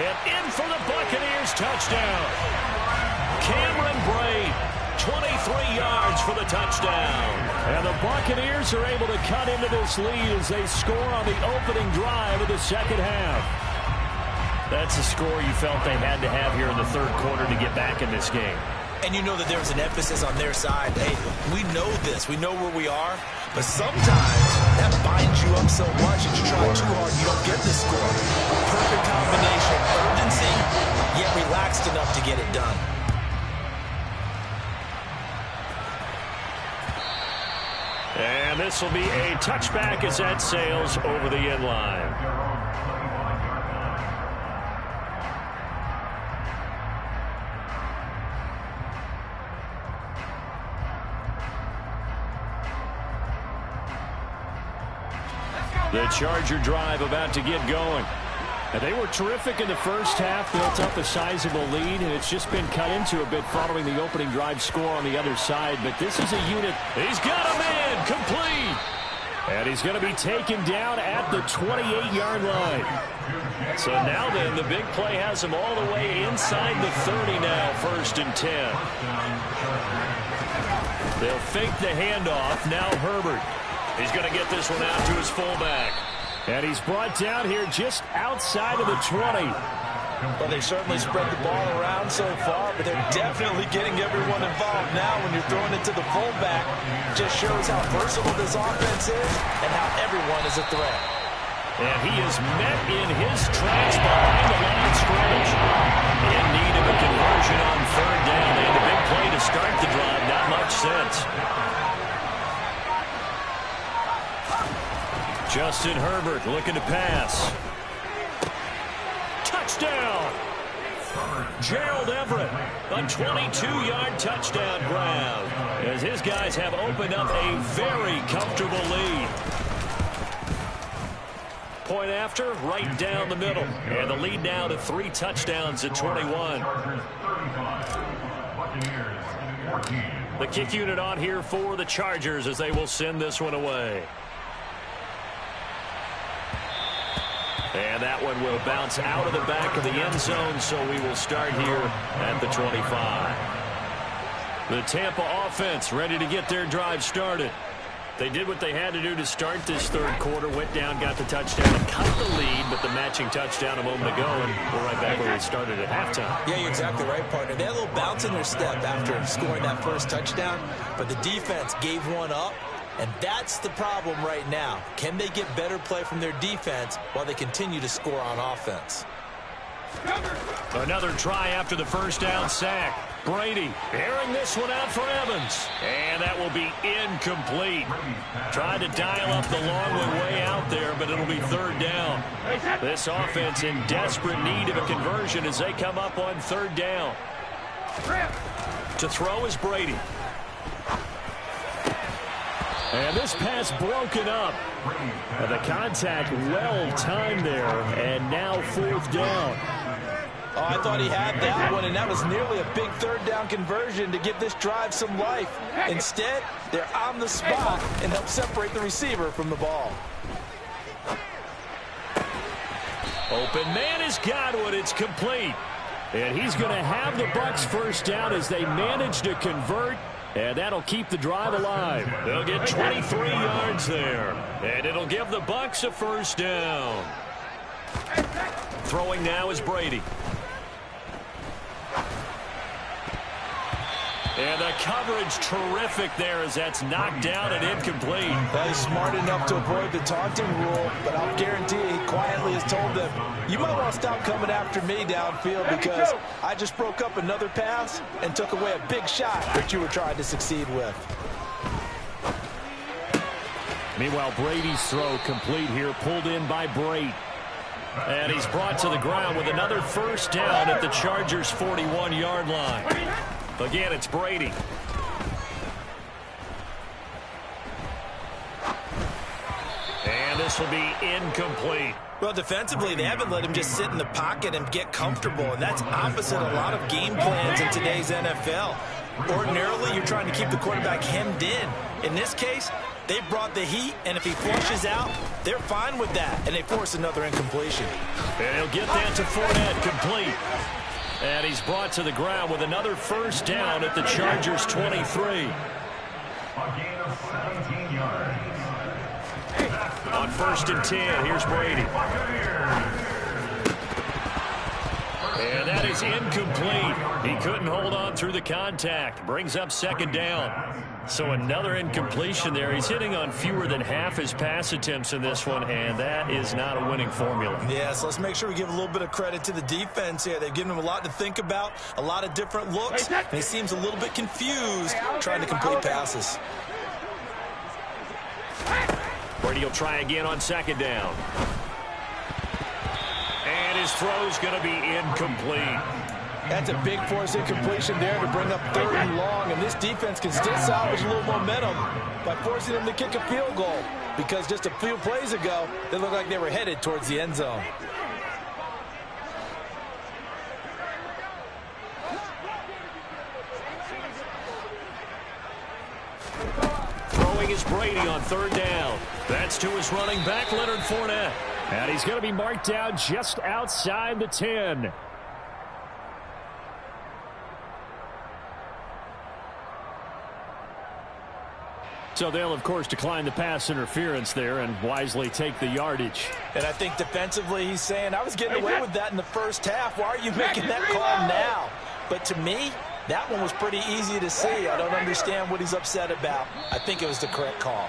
And in for the Buccaneers, touchdown. Cameron Brate, 23 yards for the touchdown. And the Buccaneers are able to cut into this lead as they score on the opening drive of the second half. That's a score you felt they had to have here in the third quarter to get back in this game. And you know that there's an emphasis on their side. Hey, we know this. We know where we are. But sometimes that binds you up so much that you try too hard and you don't get the score. Perfect combination of urgency, yet relaxed enough to get it done. And this will be a touchback as that sails over the end line. The Charger drive about to get going. And they were terrific in the first half, built up a sizable lead, and it's just been cut into a bit following the opening drive score on the other side. But this is a unit. He's got a man complete. And he's going to be taken down at the 28-yard line. So now then, the big play has him all the way inside the 30 now, 1st and 10. They'll fake the handoff. Now Herbert. He's going to get this one out to his fullback. And he's brought down here just outside of the 20. Well, they certainly spread the ball around so far, but they're definitely getting everyone involved now when you're throwing it to the fullback. Just shows how versatile this offense is and how everyone is a threat. And he is met in his tracks behind the line of scrimmage. In need of a conversion on 3rd down. They had a big play to start the drive. Not much sense. Justin Herbert looking to pass. Touchdown! Gerald Everett, a 22-yard touchdown grab, as his guys have opened up a very comfortable lead. Point after, right down the middle. And the lead now to 3 touchdowns at 21. The kick unit on here for the Chargers as they will send this one away. And that one will bounce out of the back of the end zone, so we will start here at the 25. The Tampa offense ready to get their drive started. They did what they had to do to start this third quarter, went down, got the touchdown, and cut the lead, but the matching touchdown a moment ago, and we're right back where we started at halftime. Yeah, you're exactly right, partner. They had a little bounce in their step after scoring that first touchdown, but the defense gave one up. And that's the problem right now. Can they get better play from their defense while they continue to score on offense? Another try after the first down sack. Brady airing this one out for Evans. And that will be incomplete. Tried to dial up the long one way out there, but it'll be 3rd down. This offense in desperate need of a conversion as they come up on 3rd down. To throw is Brady. And this pass broken up. And the contact well timed there. And now 4th down. Oh, I thought he had that one, and that was nearly a big 3rd down conversion to give this drive some life. Instead, they're on the spot and help separate the receiver from the ball. Open man is Godwin. It's complete. And he's going to have the Bucs first down as they manage to convert. And that'll keep the drive alive. They'll get 23 yards there. And it'll give the Bucs a first down. Throwing now is Brady. And the coverage terrific there as that's knocked down and incomplete. He's smart enough to avoid the taunting rule, but I'll guarantee he quietly has told them, you might want to stop coming after me downfield because I just broke up another pass and took away a big shot that you were trying to succeed with. Meanwhile, Brady's throw complete here, pulled in by Brate. And he's brought to the ground with another first down at the Chargers' 41-yard line. Again, it's Brady. And this will be incomplete. Well, defensively, they haven't let him just sit in the pocket and get comfortable, and that's opposite a lot of game plans in today's NFL. Ordinarily, you're trying to keep the quarterback hemmed in. In this case, They brought the heat, and if he flushes out, they're fine with that, and they force another incompletion. And he'll get that to Fournette, complete. And he's brought to the ground with another first down at the Chargers' 23. A gain of 17 yards. On 1st and 10, here's Brady. And that is incomplete. He couldn't hold on through the contact. Brings up 2nd down. So another incompletion there. He's hitting on fewer than half his pass attempts in this one, and that is not a winning formula. Yeah, so let's make sure we give a little bit of credit to the defense here. They've given him a lot to think about, a lot of different looks, and he seems a little bit confused trying to complete passes. Brady will try again on 2nd down. And his throw's going to be incomplete. That's a big force incompletion there to bring up 3rd and long, and this defense can still salvage a little momentum by forcing them to kick a field goal, because just a few plays ago, they looked like they were headed towards the end zone. Throwing is Brady on 3rd down. That's to his running back, Leonard Fournette. And he's going to be marked down just outside the 10. So they'll, of course, decline the pass interference there and wisely take the yardage. And I think defensively he's saying, I was getting away with that in the first half. Why are you making that call now? But to me, that one was pretty easy to see. I don't understand what he's upset about. I think it was the correct call.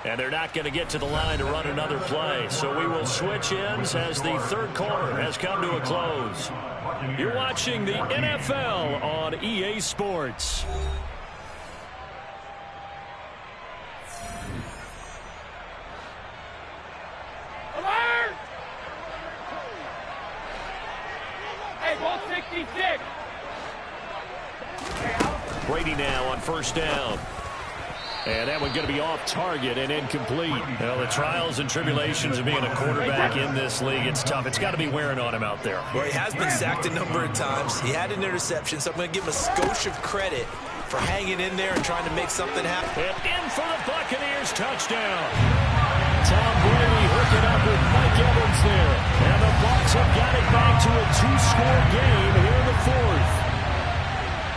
And they're not going to get to the line to run another play. So we will switch ends as the 3rd quarter has come to a close. You're watching the NFL on EA Sports. Hey, ball 66. Brady now on 1st down. And that one going to be off target and incomplete. Well, the trials and tribulations of being a quarterback in this league, it's tough. It's got to be wearing on him out there. Well, he has been sacked a number of times. He had an interception, so I'm going to give him a skosh of credit for hanging in there and trying to make something happen. And in for the Buccaneers, touchdown. Tom Brady hooking up with Mike Evans there. And the Bucs have got it back to a 2-score game here in the 4th.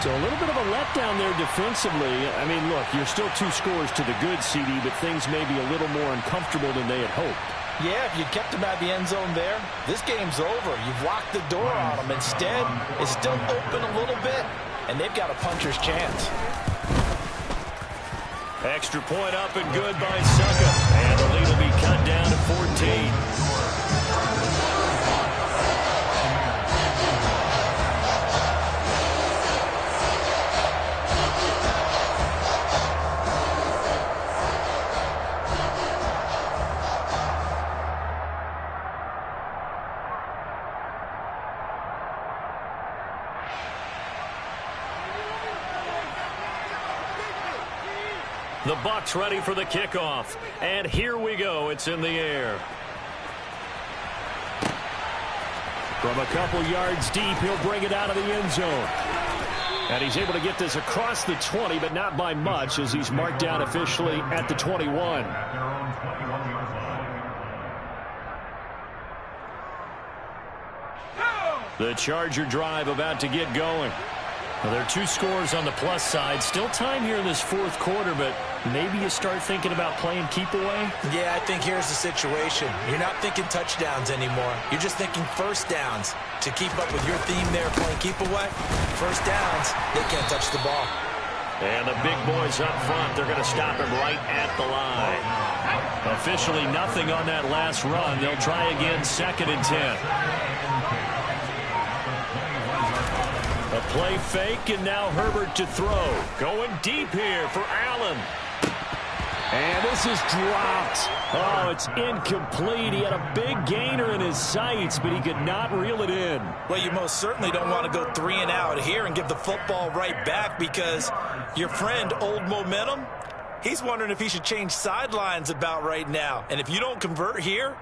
So a little bit of a letdown there defensively. I mean, look, you're still 2 scores to the good, CD, but things may be a little more uncomfortable than they had hoped. Yeah, if you kept him out of the end zone there, this game's over. You've locked the door on him. Instead, it's still open a little bit, and they've got a puncher's chance. Extra point up and good by Succa. And the lead will be cut down to 14. The Bucs ready for the kickoff. And here we go. It's in the air. From a couple yards deep, he'll bring it out of the end zone. And he's able to get this across the 20, but not by much, as he's marked down officially at the 21. At their own 21-yard line. The Charger drive about to get going. Well, there are 2 scores on the plus side. Still time here in this 4th quarter, but maybe you start thinking about playing keep away? Yeah, I think here's the situation. You're not thinking touchdowns anymore. You're just thinking first downs. To keep up with your theme there, playing keep away, first downs, they can't touch the ball. And the big boys up front, they're going to stop him right at the line. Officially nothing on that last run. They'll try again, 2nd and 10. A play fake, and now Herbert to throw. Going deep here for Allen. And this is dropped. Oh, it's incomplete. He had a big gainer in his sights, but he could not reel it in. Well, you most certainly don't want to go 3 and out here and give the football right back, because your friend, Old Momentum, he's wondering if he should change sidelines about right now. And if you don't convert here,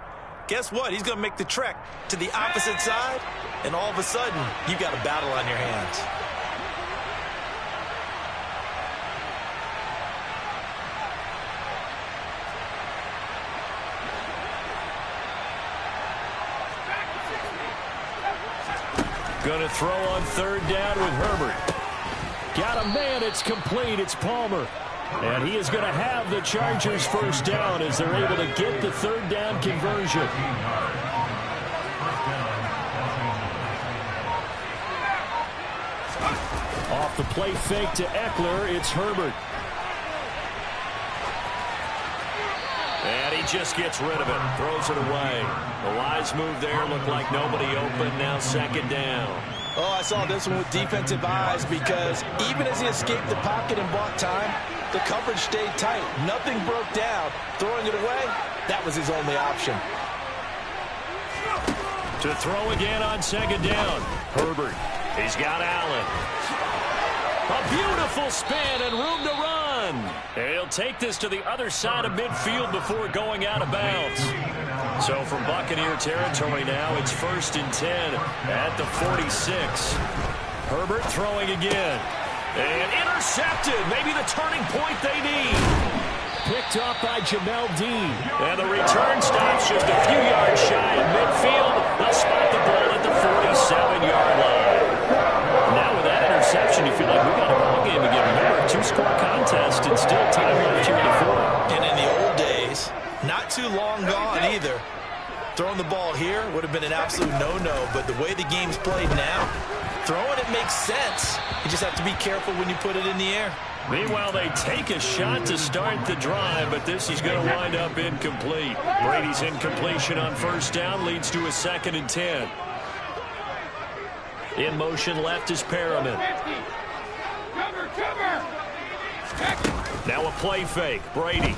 guess what? He's going to make the trek to the opposite side, and all of a sudden, you've got a battle on your hands. Going to throw on third down with Herbert. Got a man. It's complete. It's Palmer. And he is going to have the Chargers first down as they're able to get the third down conversion. Off the play fake to Eckler, it's Herbert. And he just gets rid of it, throws it away. The wise move there, looked like nobody open, now second down. Oh, I saw this one with defensive eyes because even as he escaped the pocket and bought time, the coverage stayed tight. Nothing broke down. Throwing it away, that was his only option. To throw again on second down. Herbert, he's got Allen. A beautiful spin and room to run. And he'll take this to the other side of midfield before going out of bounds. So from Buccaneer territory now, it's 1st and 10 at the 46. Herbert throwing again. And intercepted. Maybe the turning point they need. Picked off by Jamel Dean. And the return stops just a few yards shy of midfield. They'll spot the ball at the 47-yard line. Now with that interception, you feel like we got a ball game again. Remember, a two-score contest and still time left here in the fourth. And in the old days, not too long gone either. Throwing the ball here would have been an absolute no-no, but the way the game's played now, throwing it makes sense. You just have to be careful when you put it in the air. Meanwhile, they take a shot to start the drive, but this is going to wind up incomplete. Brady's incompletion on first down leads to a 2nd and 10. In motion left is Perriman. Now a play fake. Brady.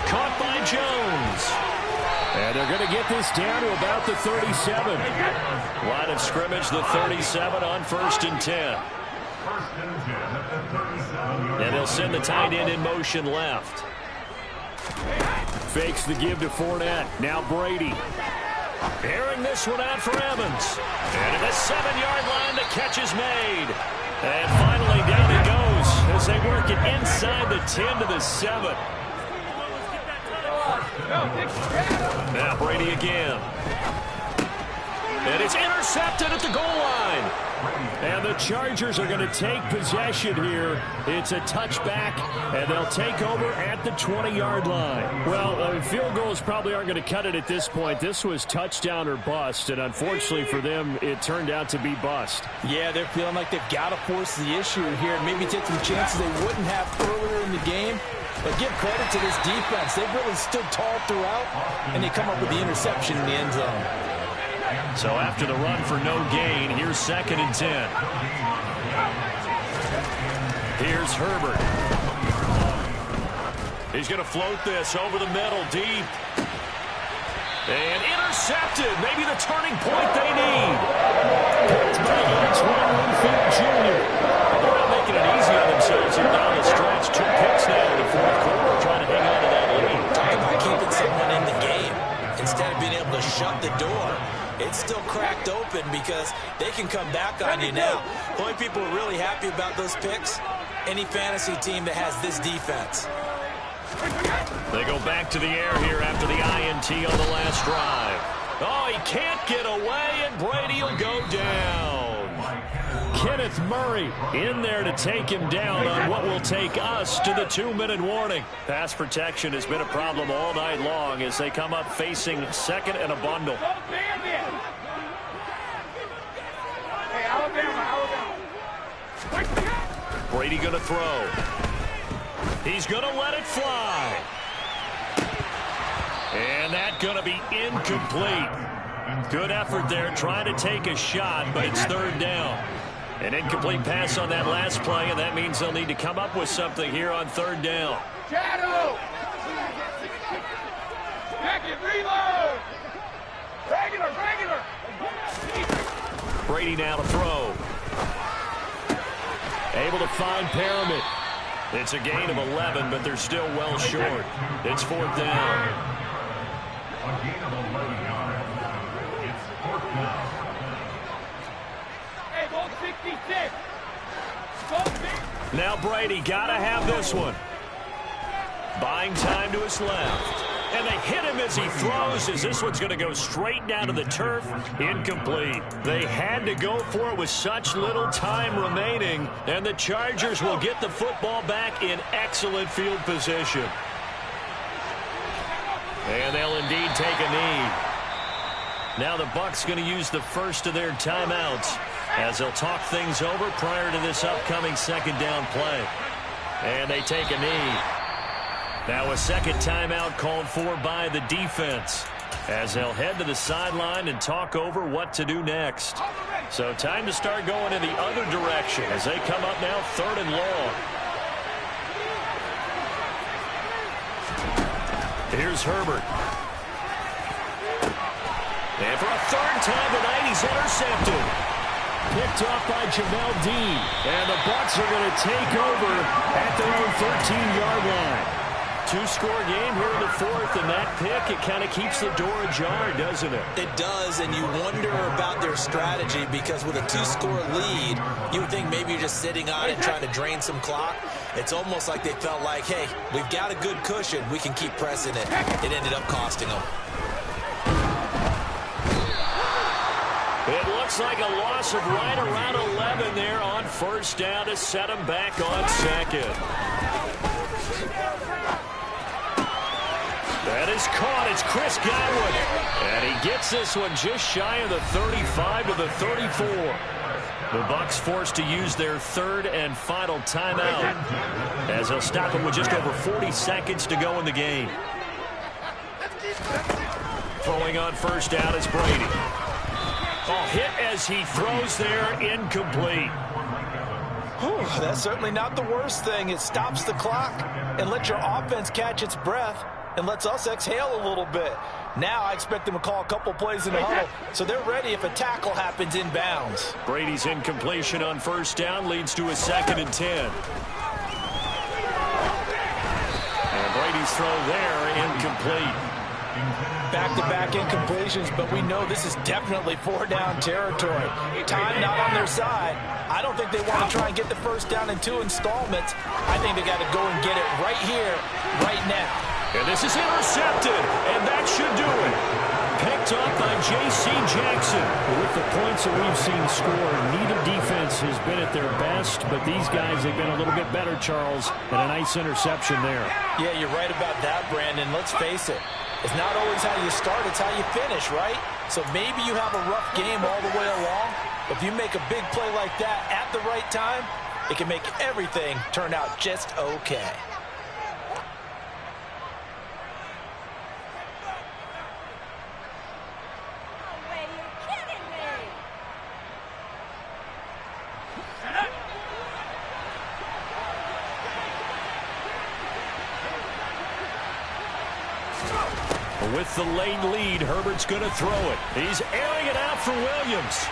Caught by Jones. And they're going to get this down to about the 37. Line of scrimmage, the 37 on 1st and 10. And they'll send the tight end in motion left. Fakes the give to Fournette. Now Brady. Airing this one out for Evans. And at the 7-yard line, the catch is made. And finally down he goes as they work it inside the 10 to the 7. Now Brady again. And it's intercepted at the goal line. And the Chargers are going to take possession here. It's a touchback, and they'll take over at the 20-yard line. Well, field goals probably aren't going to cut it at this point. This was touchdown or bust, and unfortunately for them, it turned out to be bust. Yeah, they're feeling like they've got to force the issue here and maybe take some chances they wouldn't have earlier in the game. But give credit to this defense. They've really stood tall throughout, and they come up with the interception in the end zone. So after the run for no gain, here's 2nd and 10. Here's Herbert. He's going to float this over the middle, deep. And intercepted. Maybe the turning point they need. Picked by Antoine Winfield Jr. They're not making it easy on themselves here down the stretch. 2 picks now in the 4th quarter, trying to hang on to that lead. Talk about keeping someone in the game. Instead of being able to shut the door, it's still cracked open because they can come back on you now. The only people who are really happy about those picks, any fantasy team that has this defense. They go back to the air here after the INT on the last drive. Oh, he can't get away, and Brady will go down. Kenneth Murray in there to take him down on what will take us to the 2-minute warning. Pass protection has been a problem all night long as they come up facing 2nd and a bundle. Brady going to throw. He's going to let it fly. And that's going to be incomplete. Good effort there trying to take a shot, but it's 3rd down. An incomplete pass on that last play, and that means they'll need to come up with something here on 3rd down. Shadow! Back it, reload! Regular! Brady now to throw. Able to find Perriman. It's a gain of 11, but they're still well short. It's 4th down. A gain of 11 yards. It's 4th down. Hey, ball 66. Now Brady got to have this one. Buying time to his left. And they hit him as he throws, as this one's going to go straight down to the turf. Incomplete. They had to go for it with such little time remaining, and the Chargers will get the football back in excellent field position. And they'll indeed take a knee. Now the Bucs going to use the first of their timeouts as they'll talk things over prior to this upcoming second down play. And they take a knee. Now a second timeout called for by the defense as they'll head to the sideline and talk over what to do next. So time to start going in the other direction as they come up now 3rd and long. Here's Herbert. And for a 3rd time tonight, he's intercepted. Picked off by Jamel Dean. And the Bucs are going to take over at their own 13-yard line. 2-score game here in the 4th, and that pick, it kind of keeps the door ajar, doesn't it? It does, and you wonder about their strategy because with a 2-score lead, you would think maybe you're just sitting on it trying to drain some clock. It's almost like they felt like, hey, we've got a good cushion. We can keep pressing it. It ended up costing them. It looks like a loss of right around 11 there on 1st down to set them back on 2nd. That is caught. It's Chris Godwin. And he gets this one just shy of the 35 to the 34. The Bucs forced to use their 3rd and final timeout as they'll stop him with just over 40 seconds to go in the game. Throwing on 1st down is Brady. Oh, hit as he throws there, incomplete. Whew, that's certainly not the worst thing. It stops the clock and lets your offense catch its breath and lets us exhale a little bit. Now I expect them to call a couple plays in the huddle, so they're ready if a tackle happens inbounds. Brady's incompletion on 1st down leads to a 2nd and 10. And Brady's throw there, incomplete. Back-to-back incompletions, but we know this is definitely 4-down territory. Time not on their side. I don't think they want to try and get the 1st down in 2 installments. I think they got to go and get it right here, right now. And this is intercepted, and that should do it. Picked up by J.C. Jackson. With the points that we've seen scored, neither defense has been at their best, but these guys have been a little bit better, Charles, and a nice interception there. Yeah, you're right about that, Brandon. Let's face it. It's not always how you start, it's how you finish, right? So maybe you have a rough game all the way along, but if you make a big play like that at the right time, it can make everything turn out just okay. With the late lead, Herbert's going to throw it. He's airing it out for Williams.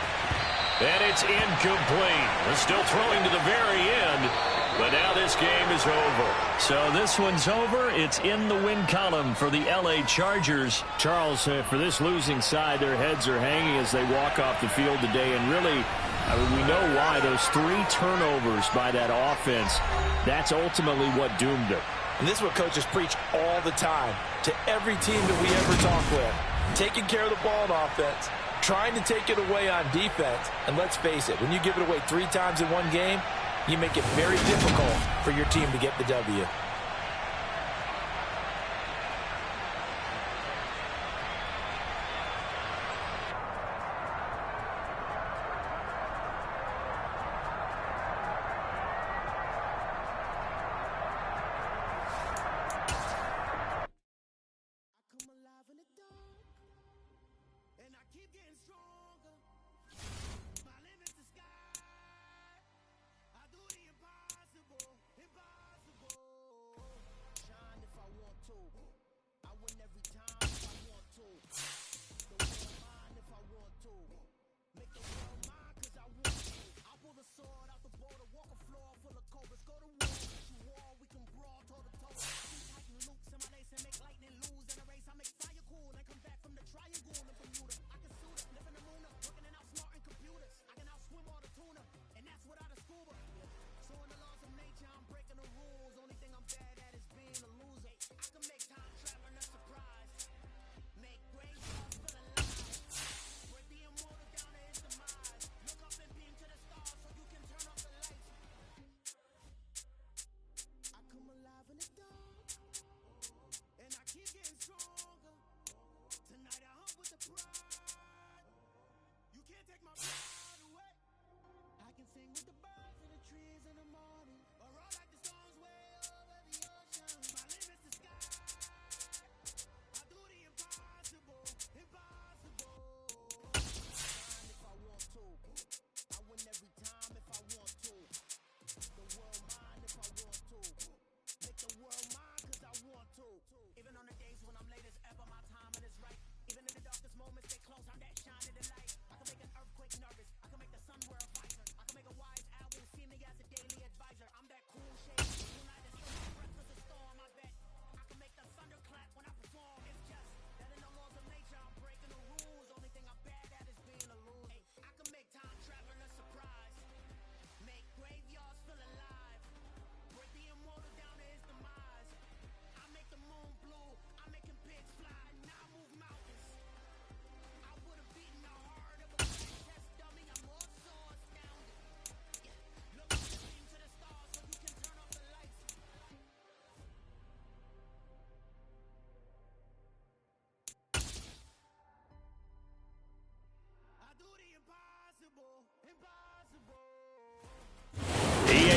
And it's incomplete. They're still throwing to the very end, but now this game is over. So this one's over. It's in the win column for the L.A. Chargers. Charles, for this losing side, their heads are hanging as they walk off the field today. And really, I mean, we know why. Those 3 turnovers by that offense, that's ultimately what doomed them. And this is what coaches preach all the time to every team that we ever talk with. Taking care of the ball on offense, trying to take it away on defense. And let's face it, when you give it away 3 times in one game, you make it very difficult for your team to get the W. Only thing I'm bad at is being a loser. I can make time travel, not surprise.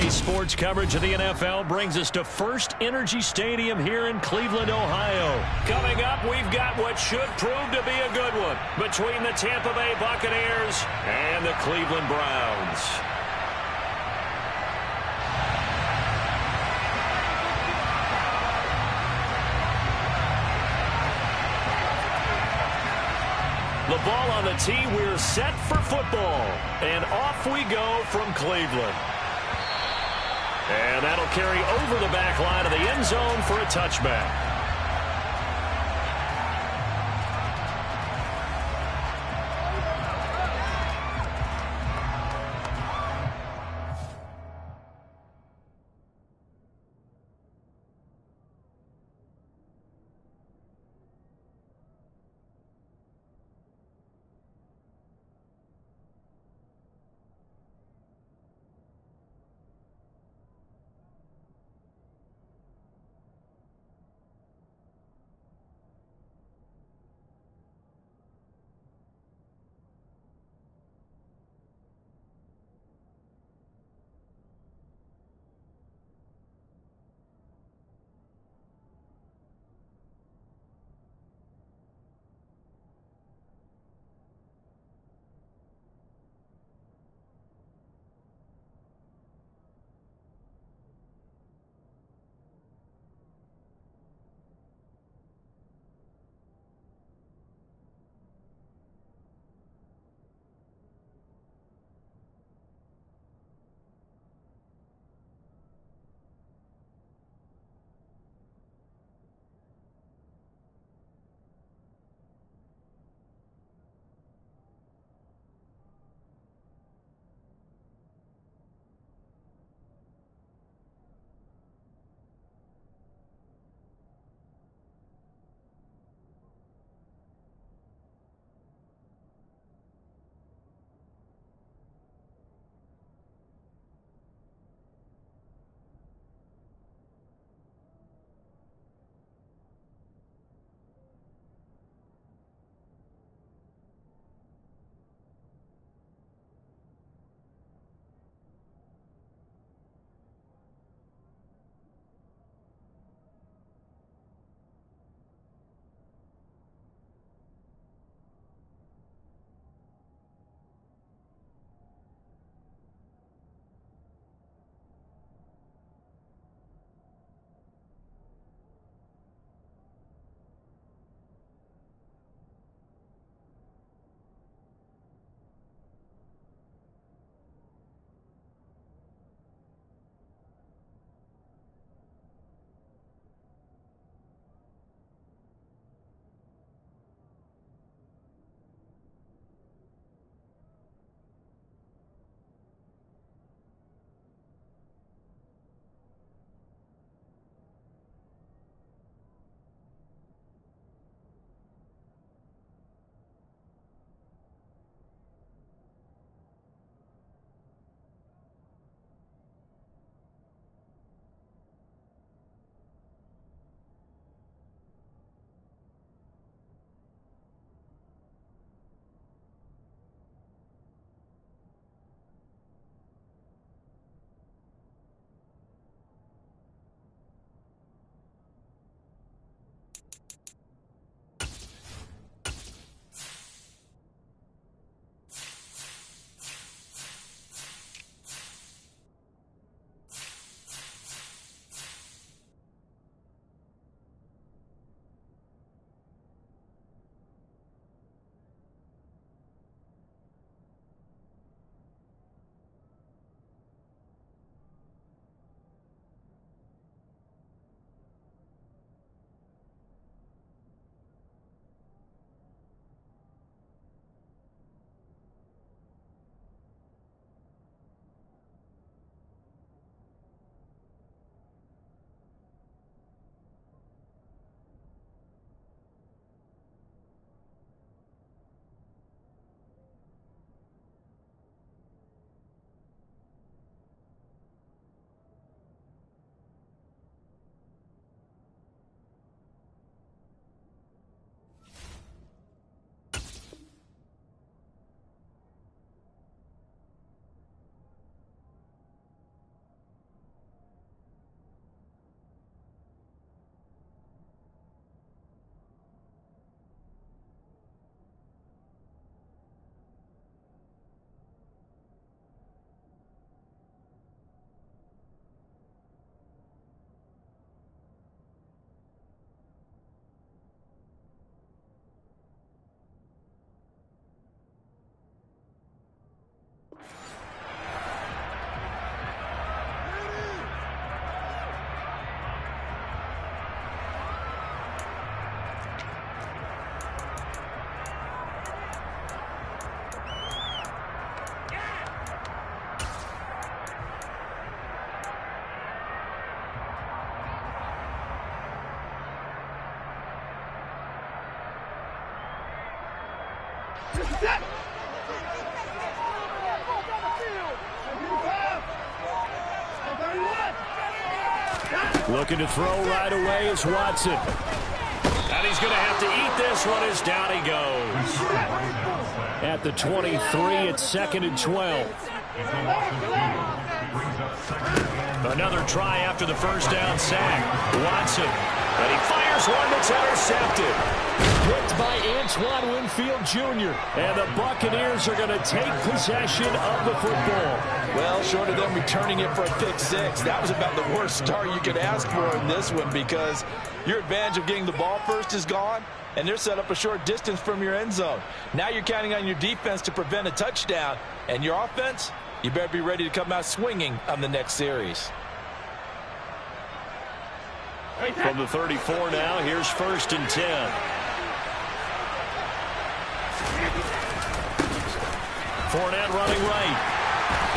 Today's sports coverage of the NFL brings us to First Energy Stadium here in Cleveland, Ohio. Coming up, we've got what should prove to be a good one between the Tampa Bay Buccaneers and the Cleveland Browns. The ball on the tee. We're set for football. And off we go from Cleveland. And that'll carry over the back line of the end zone for a touchback. Looking to throw right away is Watson. And he's going to have to eat this one as down he goes. At the 23, it's 2nd and 12. Another try after the first down sack. Watson. And he fires one that's intercepted. Picked by Antoine Winfield Jr. And the Buccaneers are going to take possession of the football. Well, short of them returning it for a pick six, that was about the worst start you could ask for in this one because your advantage of getting the ball first is gone, and they're set up a short distance from your end zone. Now you're counting on your defense to prevent a touchdown, and your offense, you better be ready to come out swinging on the next series. From the 34 now, here's 1st and 10. Fournette running right.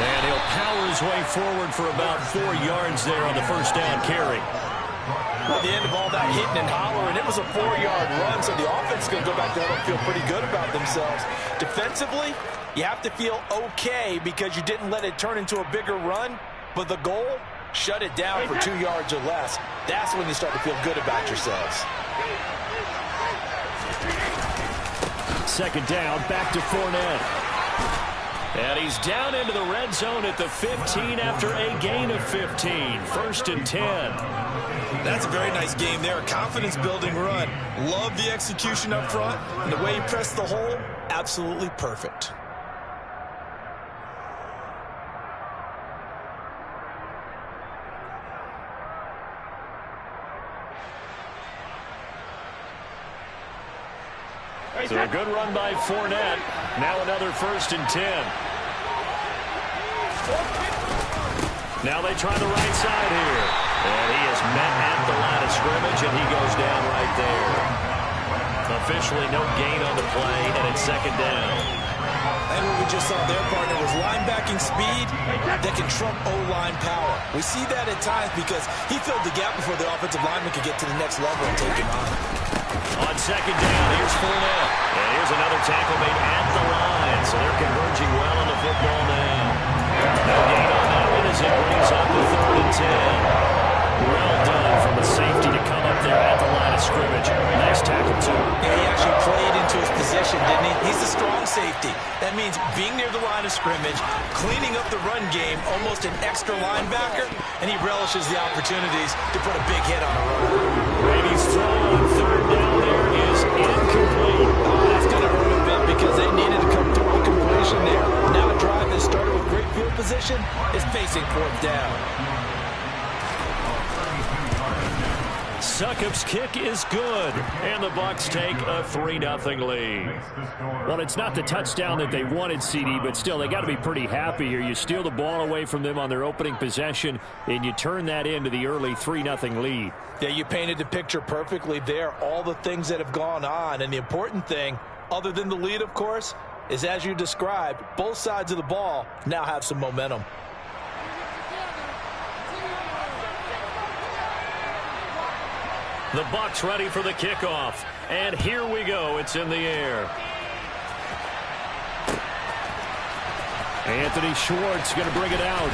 And he'll power his way forward for about 4 yards there on the first down carry. At the end of all that hitting and hollering, it was a 4-yard run, so the offense is going to go back there and feel pretty good about themselves. Defensively, you have to feel okay because you didn't let it turn into a bigger run, but the goal, shut it down for 2 yards or less. That's when you start to feel good about yourselves. 2nd down, back to Fournette. And he's down into the red zone at the 15 after a gain of 15. 1st and 10. That's a very nice game there. A confidence-building run. Love the execution up front. And the way he pressed the hole, absolutely perfect. So a good run by Fournette. Now another 1st and 10. Now they try the right side here. And he is met at the line of scrimmage, and he goes down right there. Officially no gain on the play, and it's 2nd down. And what we just saw there, partner, was linebacking speed that can trump O-line power. We see that at times because he filled the gap before the offensive lineman could get to the next level and take him on. On 2nd down, here's Fournette. And here's another tackle made at the line. So they're converging well on the football now. No gain on that one as it brings up the 3rd and 10. Well done from the safety to come up there at the line of scrimmage. Nice tackle, too. Yeah, he actually played into his position, didn't he? He's a strong safety. That means being near the line of scrimmage, cleaning up the run game, almost an extra linebacker, and he relishes the opportunities to put a big hit on a runner. Brady's throw on 3rd down there is incomplete. Oh, that's going to hurt a bit because they needed to come through with completion there. Now a drive that started with great field position is facing 4th down. Succop's kick is good, and the Bucs take a 3-0 lead. Well, it's not the touchdown that they wanted, CD, but still, they got to be pretty happy here. You steal the ball away from them on their opening possession, and you turn that into the early 3-0 lead. Yeah, you painted the picture perfectly there, all the things that have gone on, and the important thing, other than the lead, of course, is as you described, both sides of the ball now have some momentum. The Bucs ready for the kickoff. And here we go. It's in the air. Anthony Schwartz going to bring it out.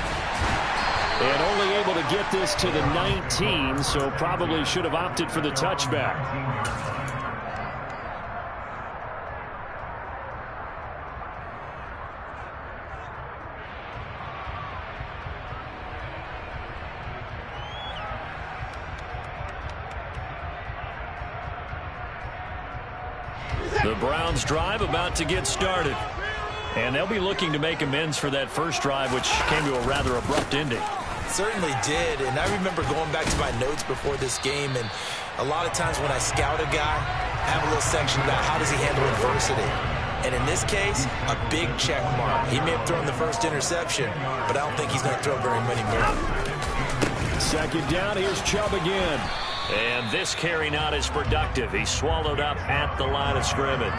And only able to get this to the 19, so probably should have opted for the touchback. The Browns drive about to get started. And they'll be looking to make amends for that first drive, which came to a rather abrupt ending. Certainly did, and I remember going back to my notes before this game, and a lot of times when I scout a guy, I have a little section about how does he handle adversity. And in this case, a big check mark. He may have thrown the first interception, but I don't think he's going to throw very many more. 2nd down, here's Chubb again. And this carry not as productive. He's swallowed up at the line of scrimmage.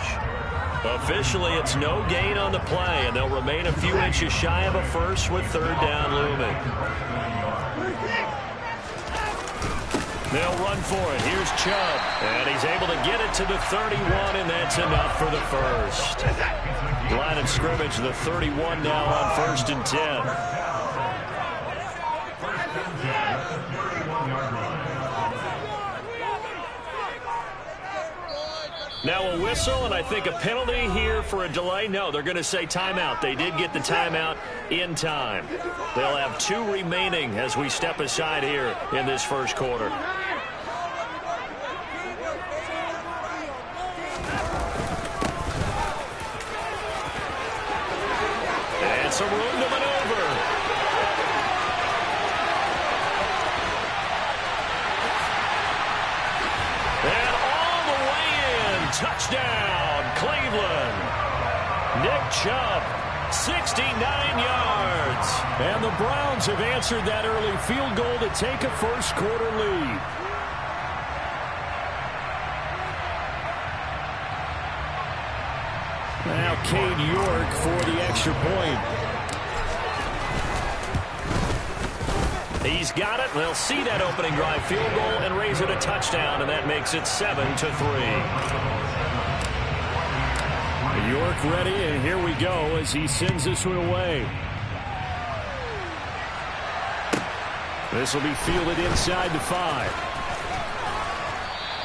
Officially, it's no gain on the play, and they'll remain a few inches shy of a first with 3rd down looming. They'll run for it. Here's Chubb. And he's able to get it to the 31, and that's enough for the first. Line of scrimmage, the 31 now on 1st and 10. Now a whistle, and I think a penalty here for a delay. No, they're going to say timeout. They did get the timeout in time. They'll have 2 remaining as we step aside here in this first quarter. And some room to maneuver. And all the way in. Touchdown, Cleveland. Nick Chubb, 69 yards. And the Browns have answered that early field goal to take a first quarter lead. Now Cade York for the extra point. He's got it. They'll see that opening drive field goal and raise it a touchdown, and that makes it 7-3. York ready, and here we go as he sends this one away. This will be fielded inside the 5.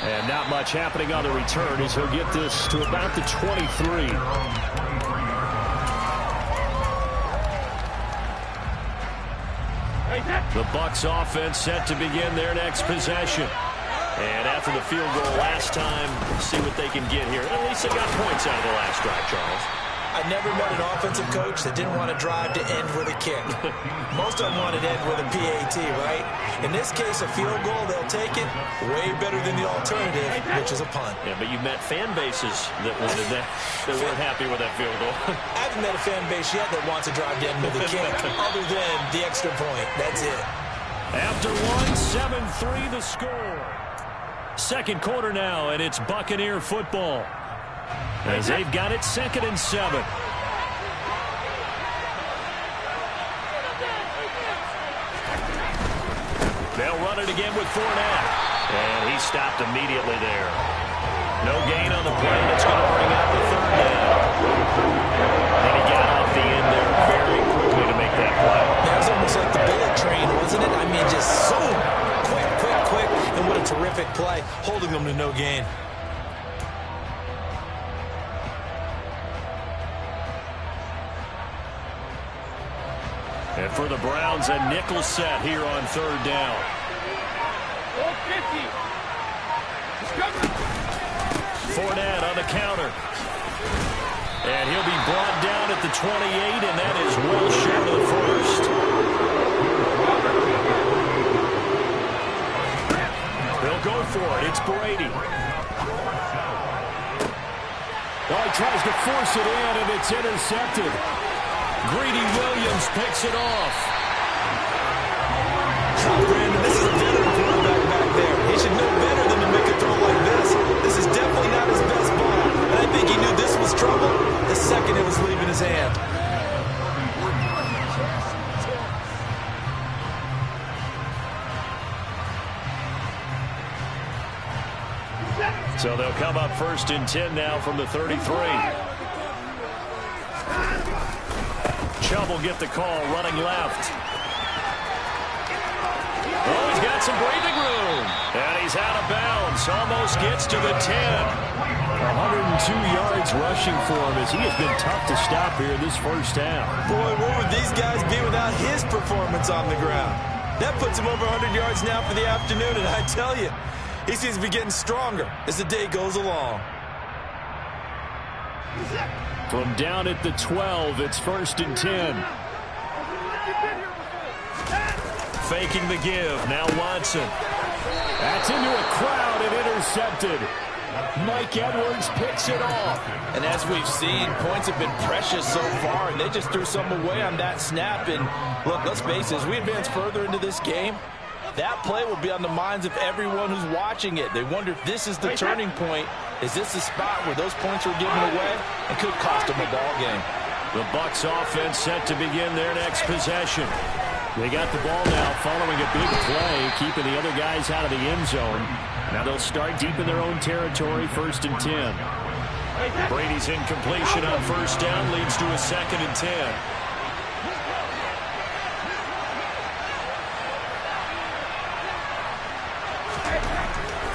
And not much happening on the return as he'll get this to about the 23. The Bucs offense set to begin their next possession. And after the field goal last time, see what they can get here. At least they got points out of the last drive, Charles. I never met an offensive coach that didn't want to drive to end with a kick. Most of them wanted to end with a PAT, right? In this case, a field goal, they'll take it. Way better than the alternative, which is a punt. Yeah, but you've met fan bases that wanted that, that weren't happy with that field goal. I haven't met a fan base yet that wants to drive to end with a kick, other than the extra point. That's it. After 1, 7-3 the score. Second quarter now, and it's Buccaneer football. As they've got it 2nd and 7. They'll run it again with Fournette. And he stopped immediately there. No gain on the play. That's going to bring out the 3rd down. And he got off the end there very quickly to make that play. That was almost like the bullet train, wasn't it? I mean, just so quick. And what a terrific play, holding them to no gain. And for the Browns, a nickel set here on 3rd down. Fournette on the counter. And he'll be brought down at the 28, and that is well short of the first. They'll go for it. It's Brady. Oh, he tries to force it in, and it's intercepted. Greedy Williams picks it off. Brandon, this is a veteran quarterback back there. He should know better than to make a throw like this. This is definitely not his best ball. And I think he knew this was trouble the second it was leaving his hand. So they'll come up 1st and 10 now from the 33. Chubb will get the call, running left. Oh, he's got some breathing room. And he's out of bounds. Almost gets to the 10. 102 yards rushing for him as he has been tough to stop here this first half. Boy, where would these guys be without his performance on the ground? That puts him over 100 yards now for the afternoon, and I tell you, he seems to be getting stronger as the day goes along. From down at the 12, it's 1st and 10. Faking the give. Now Watson. That's into a crowd and intercepted. Mike Edwards picks it off. And as we've seen, points have been precious so far, and they just threw some away on that snap. And look, let's face it, as we advance further into this game, that play will be on the minds of everyone who's watching it. They wonder if this is the turning point. Is this the spot where those points were given away and could cost them a ball game? The Bucs offense set to begin their next possession. They got the ball now following a big play, keeping the other guys out of the end zone. Now they'll start deep in their own territory, 1st and 10. Brady's incompletion on 1st down leads to a 2nd and 10.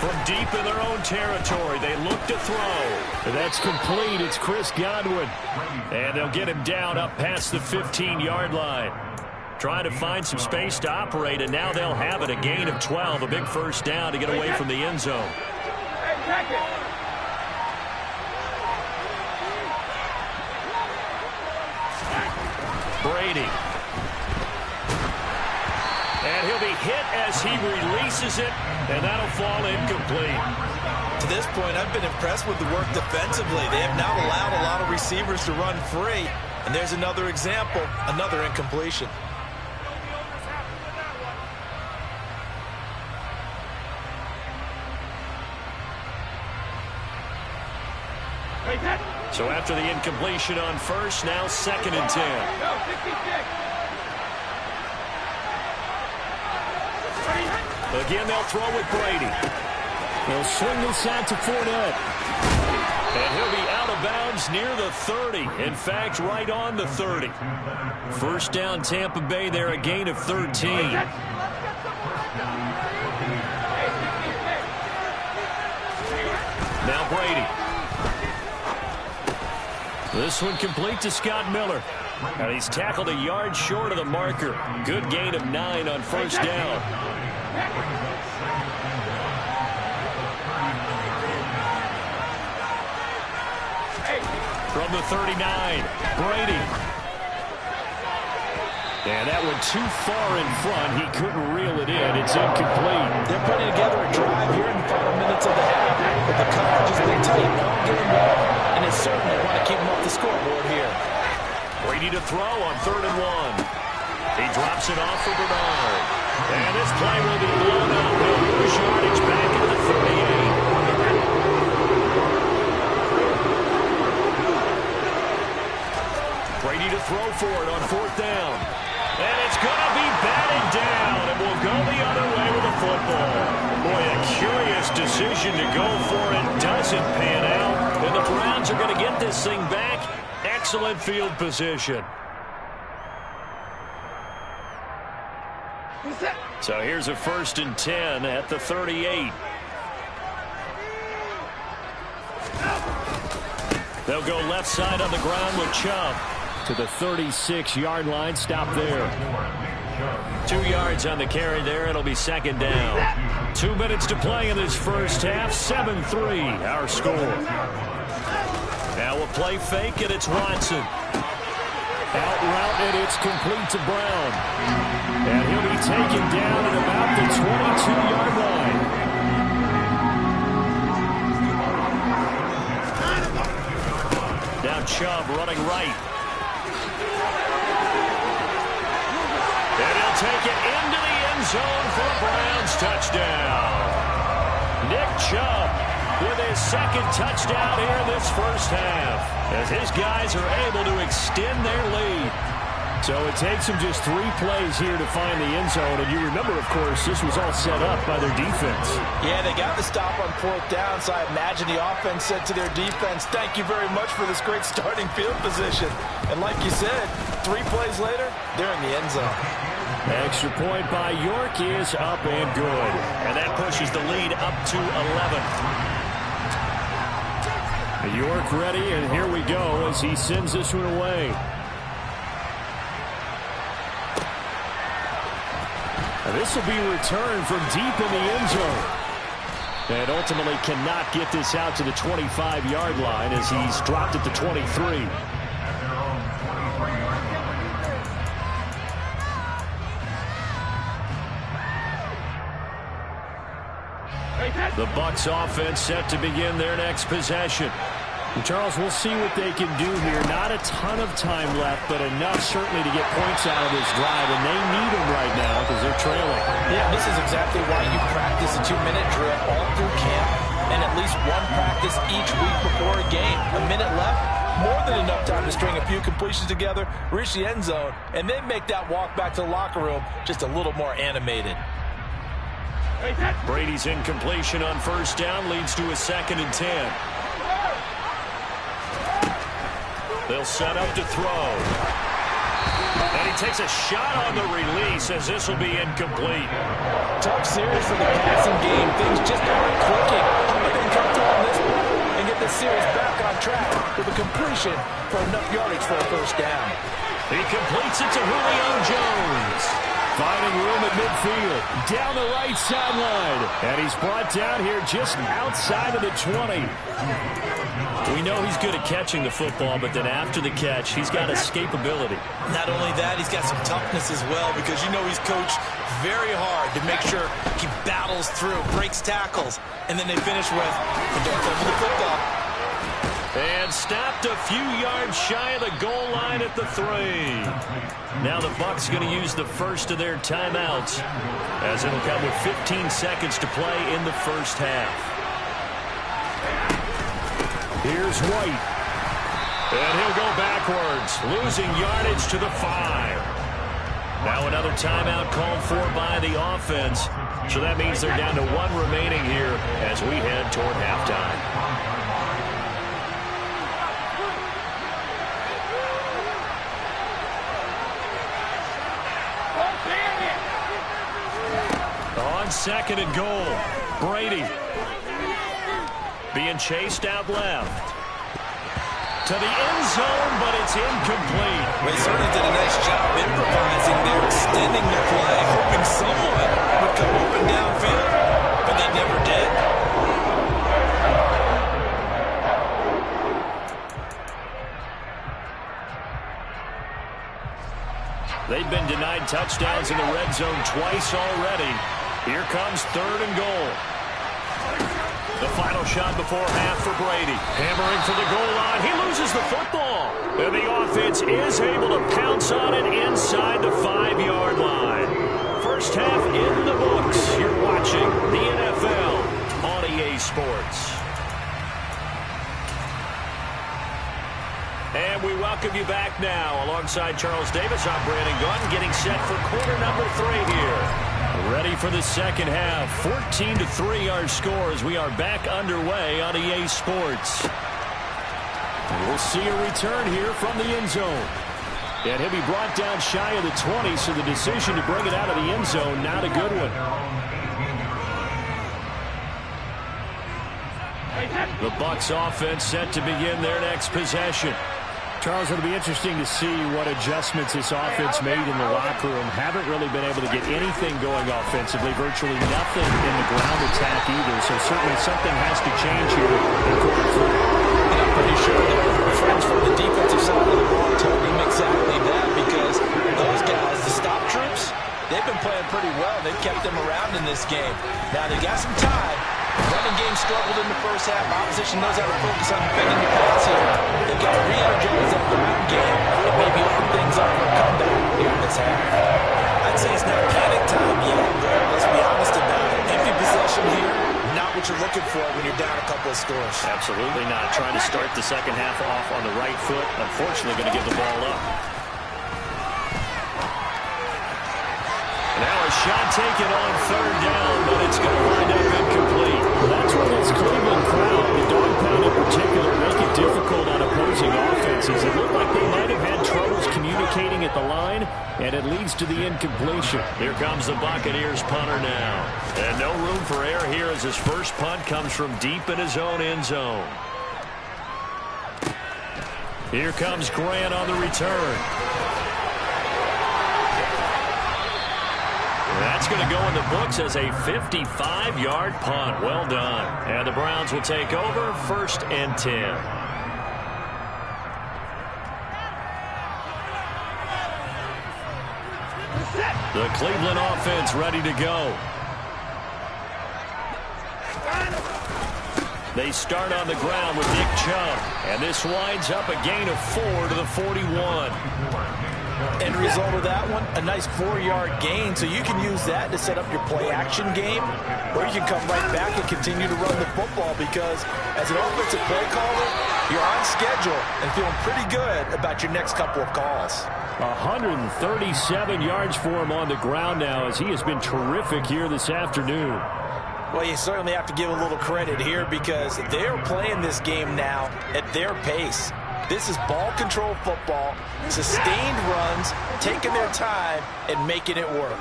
From deep in their own territory, they look to throw. That's complete. It's Chris Godwin. And they'll get him down up past the 15-yard line. Trying to find some space to operate, and now they'll have it. A gain of 12, a big 1st down to get away from the end zone. Brady. And he'll be hit as he releases it, and that'll fall incomplete. To this point, I've been impressed with the work defensively. They have not allowed a lot of receivers to run free. And there's another example, another incompletion. So after the incompletion on 1st, now 2nd and 10. Again, they'll throw with Brady. They'll swing this out to Fournette. And he'll be out of bounds near the 30. In fact, right on the 30. 1st down, Tampa Bay there, a gain of 13. Now Brady. This one complete to Scott Miller. And he's tackled a yard short of the marker. Good gain of 9 on 1st down. From the 39, Brady. And that one too far in front. He couldn't reel it in. It's incomplete. They're putting together a drive here in the final minutes of the half. But the coverage has been tight all game long, and they certainly want to keep them off the scoreboard here. Brady to throw on 3rd and 1. He drops it off for Bernard. And this play will be blown up. He'll lose yardage back into the 38. Brady to throw for it on 4th down. And it's going to be batted down. And will go the other way with the football. Boy, a curious decision to go for it. Doesn't pan out. And the Browns are going to get this thing back. Excellent field position. So here's a 1st and 10 at the 38. They'll go left side on the ground with Chubb. To the 36-yard line. Stop there. 2 yards on the carry there. It'll be 2nd down. 2 minutes to play in this 1st half. 7-3 our score. Now a play fake, and it's Watson. Out route, and it's complete to Brown. And he'll be taken down at about the 22-yard line. Now Chubb running right. And he'll take it into the end zone for a Browns touchdown. Nick Chubb with his 2nd touchdown here in this 1st half, as his guys are able to extend their lead. So it takes them just 3 plays here to find the end zone. And you remember, of course, this was all set up by their defense. Yeah, they got the stop on 4th down, so I imagine the offense said to their defense, thank you very much for this great starting field position. And like you said, 3 plays later, they're in the end zone. Extra point by York is up and good. And that pushes the lead up to 11. York ready, and here we go as he sends this one away. And this will be returned from deep in the end zone. And ultimately cannot get this out to the 25-yard line as he's dropped at the 23. The Bucs offense set to begin their next possession. And Charles, we'll see what they can do here. Not a ton of time left, but enough certainly to get points out of this drive, and they need them right now because they're trailing. Yeah, this is exactly why you practice a 2-minute drill all through camp and at least one practice each week before a game. A minute left, more than enough time to string a few completions together, reach the end zone, and then make that walk back to the locker room just a little more animated. Brady's incompletion on first down leads to a 2nd and 10. They'll set up to throw. And he takes a shot on the release as this will be incomplete. Tough series for the passing game. Things just aren't clicking. But they can come through on this play and get the series back on track with a completion for enough yardage for a first down. He completes it to Julio Jones. Finding room at midfield. Down the right sideline. And he's brought down here just outside of the 20. We know he's good at catching the football, but then after the catch, he's got escapability. Not only that, he's got some toughness as well, because you know he's coached very hard to make sure he battles through, breaks tackles, and then they finish with, don't fumble the football. And stopped a few yards shy of the goal line at the 3. Now the Bucs going to use the first of their timeouts, as it'll come with 15 seconds to play in the first half. Here's White. And he'll go backwards, losing yardage to the 5. Now another timeout called for by the offense. So that means they're down to 1 remaining here as we head toward halftime. On 2nd and goal, Brady being chased out left to the end zone, but it's incomplete. Well, he certainly did a nice job improvising there, extending the play, hoping someone would come open downfield, but they never did. They've been denied touchdowns in the red zone twice already. Here comes 3rd and goal. The final shot before half for Brady. Hammering for the goal line. He loses the football. And the offense is able to pounce on it inside the 5-yard line. First half in the books. You're watching the NFL on EA Sports. And we welcome you back now. Alongside Charles Davis, I'm Brandon Gaudin, getting set for quarter number 3 here. Ready for the second half. 14-3 our score as we are back underway on EA Sports. And we'll see a return here from the end zone. And he'll be brought down shy of the 20, so the decision to bring it out of the end zone, not a good one. The Bucs offense set to begin their next possession. Charles, it'll be interesting to see what adjustments this offense made in the locker room. Haven't really been able to get anything going offensively, virtually nothing in the ground attack either. So certainly something has to change here in quarter 3. And I'm pretty sure their friends from the defensive side of the ball told them exactly that, because those guys, the stop troops, they've been playing pretty well. They've kept them around in this game. Now they got some time. Running game struggled in the first half. Opposition knows how to focus on defending the pass here. They've got to re-energize that ground game and maybe open things up for a comeback here in this half. I'd say it's not panic time yet, but let's be honest about it. Empty possession here, not what you're looking for when you're down a couple of scores. Absolutely not. Trying to start the second half off on the right foot. Unfortunately, going to give the ball up. Now a shot taken on 3rd down, but it's going to wind up incomplete. That's where this Cleveland crowd, the dog pound in particular, make it difficult on opposing offenses. It looked like they might have had troubles communicating at the line, and it leads to the incompletion. Here comes the Buccaneers punter now. And no room for error here as his first punt comes from deep in his own end zone. Here comes Grant on the return. That's going to go in the books as a 55-yard punt. Well done. And the Browns will take over 1st and 10. The Cleveland offense ready to go. They start on the ground with Nick Chubb. And this winds up a gain of 4 to the 41. End result of that one, a nice 4-yard gain, so you can use that to set up your play-action game, or you can come right back and continue to run the football because as an offensive play caller, you're on schedule and feeling pretty good about your next couple of calls. 137 yards for him on the ground now as he has been terrific here this afternoon. Well, you certainly have to give a little credit here because they're playing this game now at their pace. This is ball control football, sustained runs, taking their time and making it work.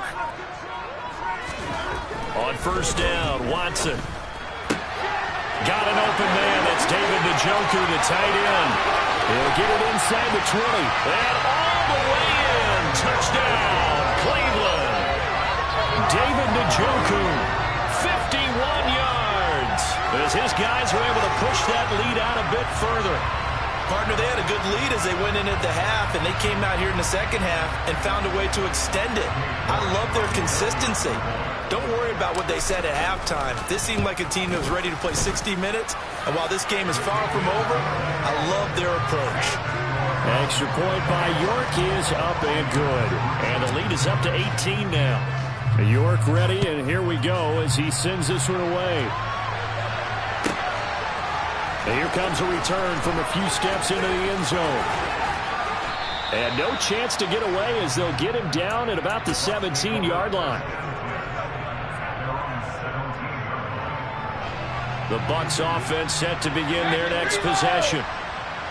On first down, Watson. Got an open man. That's David Njoku, the tight end. He'll get it inside the 20. And all the way in. Touchdown, Cleveland. David Njoku, 51 yards. As his guys were able to push that lead out a bit further. Partner, they had a good lead as they went in at the half, and they came out here in the second half and found a way to extend it. I love their consistency. Don't worry about what they said at halftime. This seemed like a team that was ready to play 60 minutes, and while this game is far from over, I love their approach. Extra point by York is up and good. And the lead is up to 18 now. York ready, and here we go as he sends this one away. And here comes a return from a few steps into the end zone. And no chance to get away as they'll get him down at about the 17-yard line. The Bucs offense set to begin their next possession.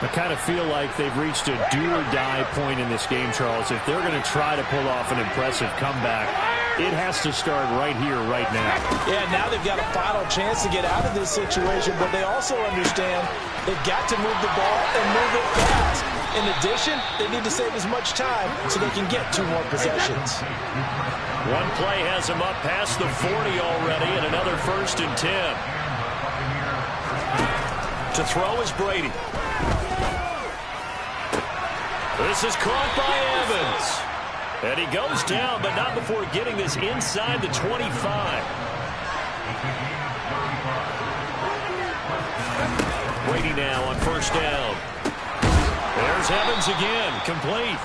I kind of feel like they've reached a do-or-die point in this game, Charles. If they're going to try to pull off an impressive comeback, it has to start right here, right now. Yeah, now they've got a final chance to get out of this situation, but they also understand they've got to move the ball and move it fast. In addition, they need to save as much time so they can get 2 more possessions. One play has them up past the 40 already, and another 1st and 10. To throw is Brady. This is caught by Evans. And he goes down, but not before getting this inside the 25. Brady now on first down. There's Evans again, complete.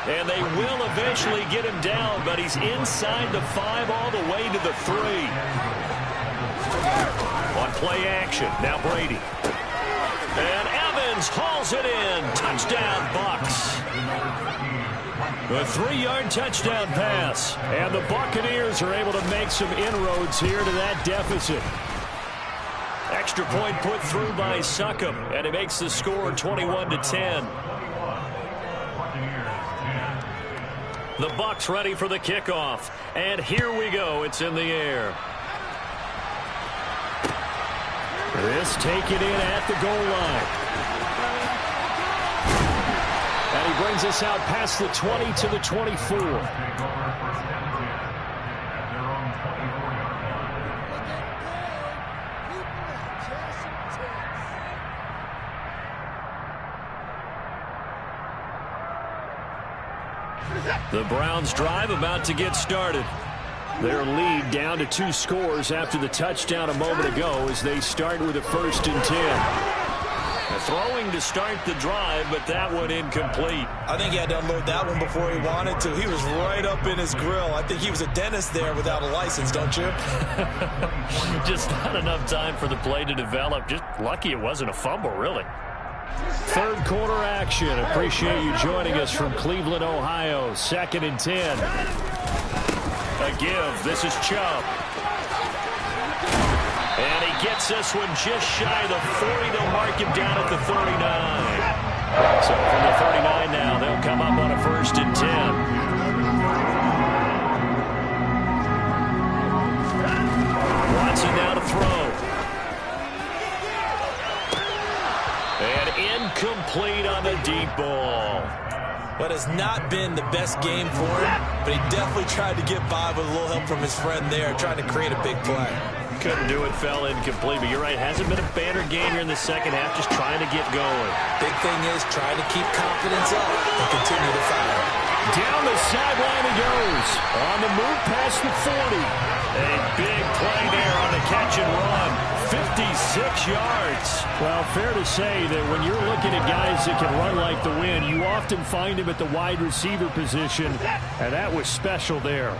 And they will eventually get him down, but he's inside the 5 all the way to the 3. On play action, now Brady. And Evans hauls it in. Touchdown, Bucs. A 3-yard touchdown pass. And the Buccaneers are able to make some inroads here to that deficit. Extra point put through by Succop, and it makes the score 21-10. The Bucs ready for the kickoff. And here we go. It's in the air. This taken in at the goal line. And he brings us out past the 20 to the 24. The Browns drive about to get started. Their lead down to 2 scores after the touchdown a moment ago as they start with a 1st and 10. Throwing to start the drive, but that one incomplete. I think he had to unload that one before he wanted to. He was right up in his grill. I think he was a dentist there without a license, don't you? Just not enough time for the play to develop. Just lucky it wasn't a fumble, really. 3rd quarter action. Appreciate you joining us from Cleveland, Ohio. 2nd and 10. A give. This is Chubb. And he gets this one just shy of the 40. They'll mark him down at the 39. So from the 39 now, they'll come up on a 1st and 10. Watson now to throw. And incomplete on the deep ball. But has not been the best game for him, but he definitely tried to get by with a little help from his friend there, trying to create a big play. Couldn't do it, fell incomplete, but you're right, hasn't been a banner game here in the second half, just trying to get going. Big thing is trying to keep confidence up and continue to fire. Down the sideline he goes. On the move past the 40. A big play there on the catch and run. 56 yards. Well, fair to say that when you're looking at guys that can run like the wind, you often find him at the wide receiver position, and that was special there.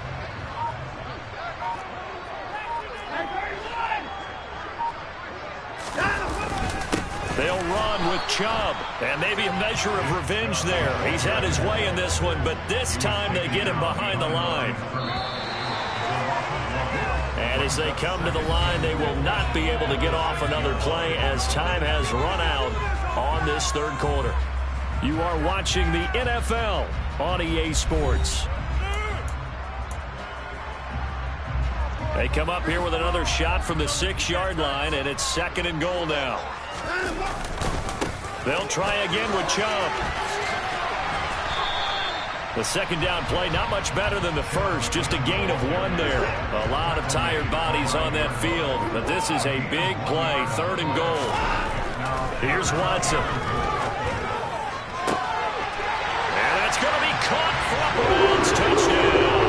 They'll run with Chubb, and maybe a measure of revenge there. He's had his way in this one, but this time they get him behind the line. And as they come to the line, they will not be able to get off another play as time has run out on this third quarter. You are watching the NFL on EA Sports. They come up here with another shot from the 6-yard line, and it's 2nd and goal now. They'll try again with Chubb. The second down play, not much better than the first, just a gain of 1 there. A lot of tired bodies on that field, but this is a big play, 3rd and goal. Here's Watson. And that's going to be caught for a Browns touchdown.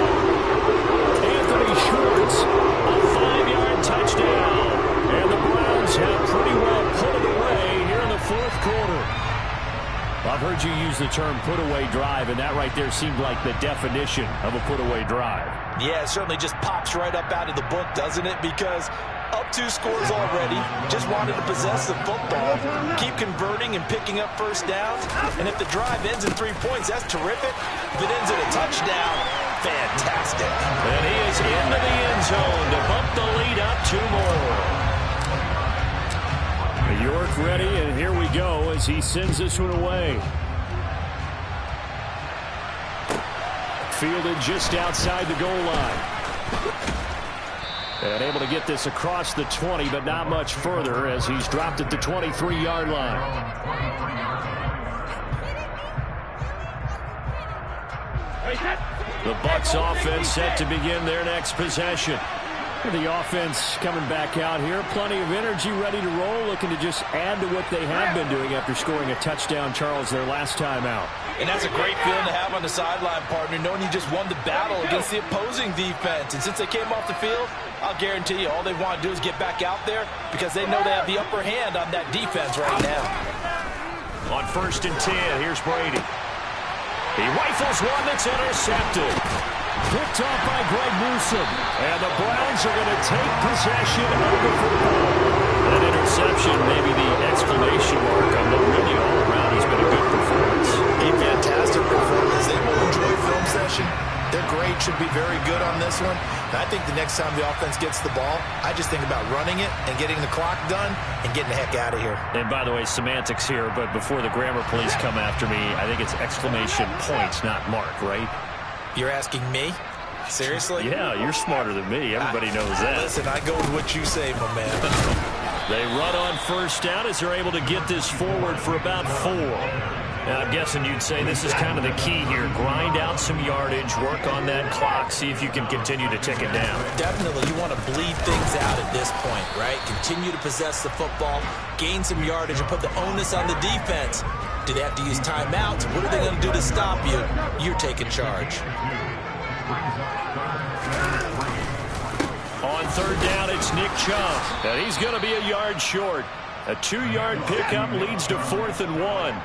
Anthony Schwartz, a 5-yard touchdown. And the Browns have pretty well put it away here in the 4th quarter. I've heard you use the term put-away drive, and that right there seemed like the definition of a put-away drive. Yeah, it certainly just pops right up out of the book, doesn't it? Because up 2 scores already, just wanted to possess the football, keep converting and picking up first downs. And if the drive ends in 3 points, that's terrific. If it ends in a touchdown, fantastic. And he is into the end zone to bump the lead up 2 more. York ready, and here we go as he sends this one away. Fielded just outside the goal line. And able to get this across the 20, but not much further as he's dropped at the 23-yard line. The Bucs offense set to begin their next possession. The offense coming back out here. Plenty of energy, ready to roll, looking to just add to what they have been doing after scoring a touchdown, Charles, their last time out. And that's a great feeling to have on the sideline, partner, knowing you just won the battle against the opposing defense. And since they came off the field, I'll guarantee you all they want to do is get back out there because they know they have the upper hand on that defense right now. On 1st and 10, here's Brady. He rifles one that's intercepted. Picked off by Greg Newsome. And the Browns are going to take possession of the football. That interception, maybe the exclamation mark on what really all around has been a good performance. A fantastic performance. They will enjoy film session. Their grade should be very good on this one. And I think the next time the offense gets the ball, I just think about running it and getting the clock done and getting the heck out of here. And by the way, semantics here, but before the grammar police come after me, I think it's exclamation points, not mark, right? You're asking me? Seriously? Yeah, you're smarter than me. Everybody knows that. Listen, I go with what you say, my man. They run on 1st down as they're able to get this forward for about 4. Now, I'm guessing you'd say this is kind of the key here. Grind out some yardage, work on that clock, see if you can continue to tick it down. Definitely, you want to bleed things out at this point, right? Continue to possess the football, gain some yardage, and put the onus on the defense. Do they have to use timeouts? What are they going to do to stop you? You're taking charge. On 3rd down, it's Nick Chubb. And he's going to be a yard short. A 2-yard pickup leads to 4th and 1.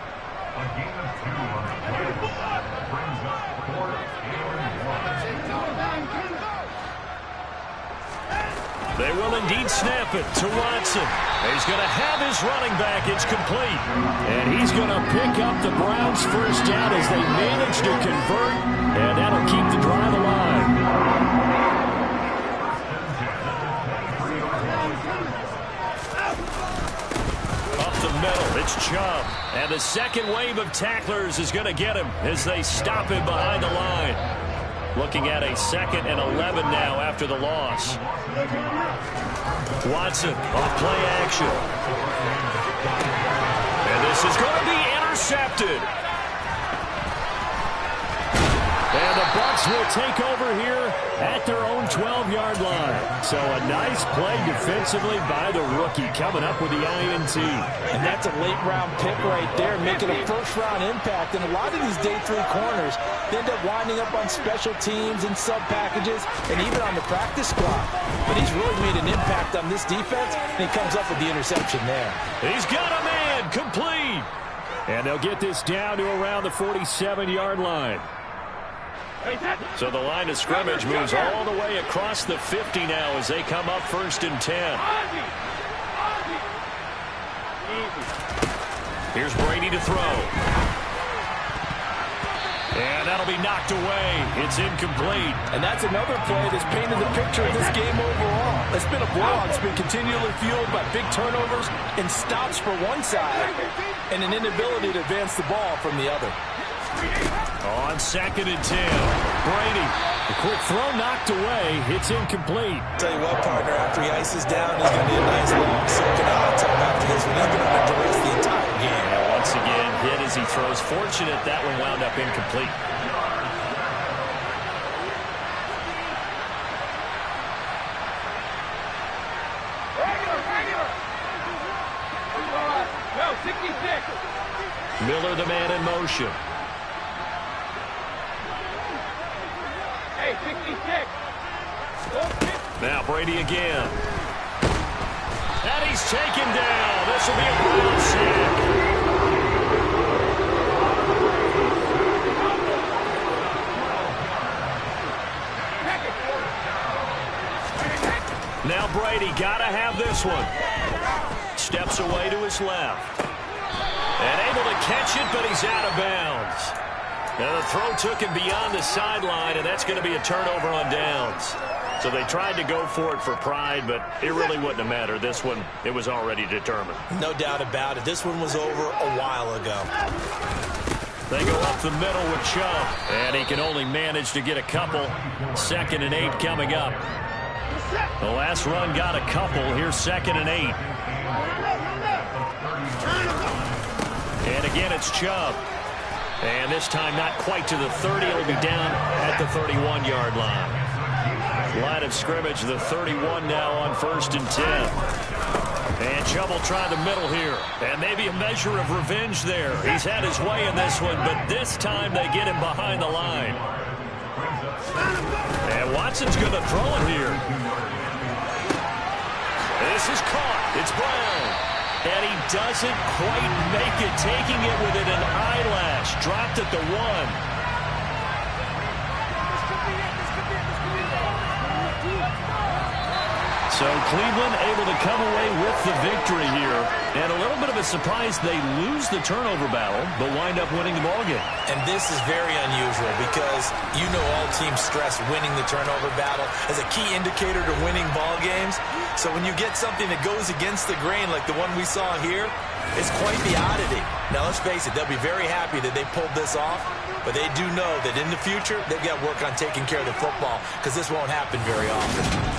They will indeed snap it to Watson. He's going to have his running back. It's complete. And he's going to pick up the Browns' 1st down as they manage to convert. And that'll keep the drive alive. Up the middle, it's Chubb. And the second wave of tacklers is going to get him as they stop him behind the line. Looking at a 2nd and 11 now after the loss. Watson off play action. And this is going to be intercepted. And the Bucs will take over here at their own 12-yard line. So a nice play defensively by the rookie coming up with the INT. And that's a late-round pick right there, making a first-round impact. And a lot of these day 3 corners, they end up winding up on special teams and sub-packages and even on the practice squad. But he's really made an impact on this defense, and he comes up with the interception there. He's got a man complete. And they'll get this down to around the 47-yard line. So the line of scrimmage moves all the way across the 50 now as they come up 1st and 10. Here's Brady to throw. And that'll be knocked away. It's incomplete. And that's another play that's painted the picture of this game overall. It's been a blowout. It's been continually fueled by big turnovers and stops for one side and an inability to advance the ball from the other. On 2nd and 10, Brady. The quick throw knocked away. It's incomplete. Tell you what, partner, after he ices down, he's going to be a nice long second hot tub after this one. He's going to have to rest the entire game. And once again, hit as he throws. Fortunate that one wound up incomplete. Miller, the man in motion. Now Brady again. And he's taken down. This will be a Brown sack. Now Brady got to have this one. Steps away to his left. And able to catch it, but he's out of bounds. Now the throw took him beyond the sideline, and that's going to be a turnover on downs. So they tried to go for it for pride, but it really wouldn't have mattered. This one, it was already determined. No doubt about it. This one was over a while ago. They go up the middle with Chubb, and he can only manage to get a couple. 2nd and 8 coming up. The last run got a couple. Here's 2nd and 8. And again, it's Chubb. And this time not quite to the 30. It'll be down at the 31-yard line. Line of scrimmage, the 31 now on 1st and 10. And Chubb will try the middle here. And maybe a measure of revenge there. He's had his way in this one, but this time they get him behind the line. And Watson's going to throw it here. This is caught. It's Brown. And he doesn't quite make it, taking it with an eyelash. Dropped at the 1. So Cleveland able to come away with the victory here. And a little bit of a surprise, they lose the turnover battle, but wind up winning the ballgame. And this is very unusual because you know all teams stress winning the turnover battle as a key indicator to winning ball games. So when you get something that goes against the grain like the one we saw here, it's quite the oddity. Now, let's face it, they'll be very happy that they pulled this off, but they do know that in the future, they've got to work on taking care of the football because this won't happen very often.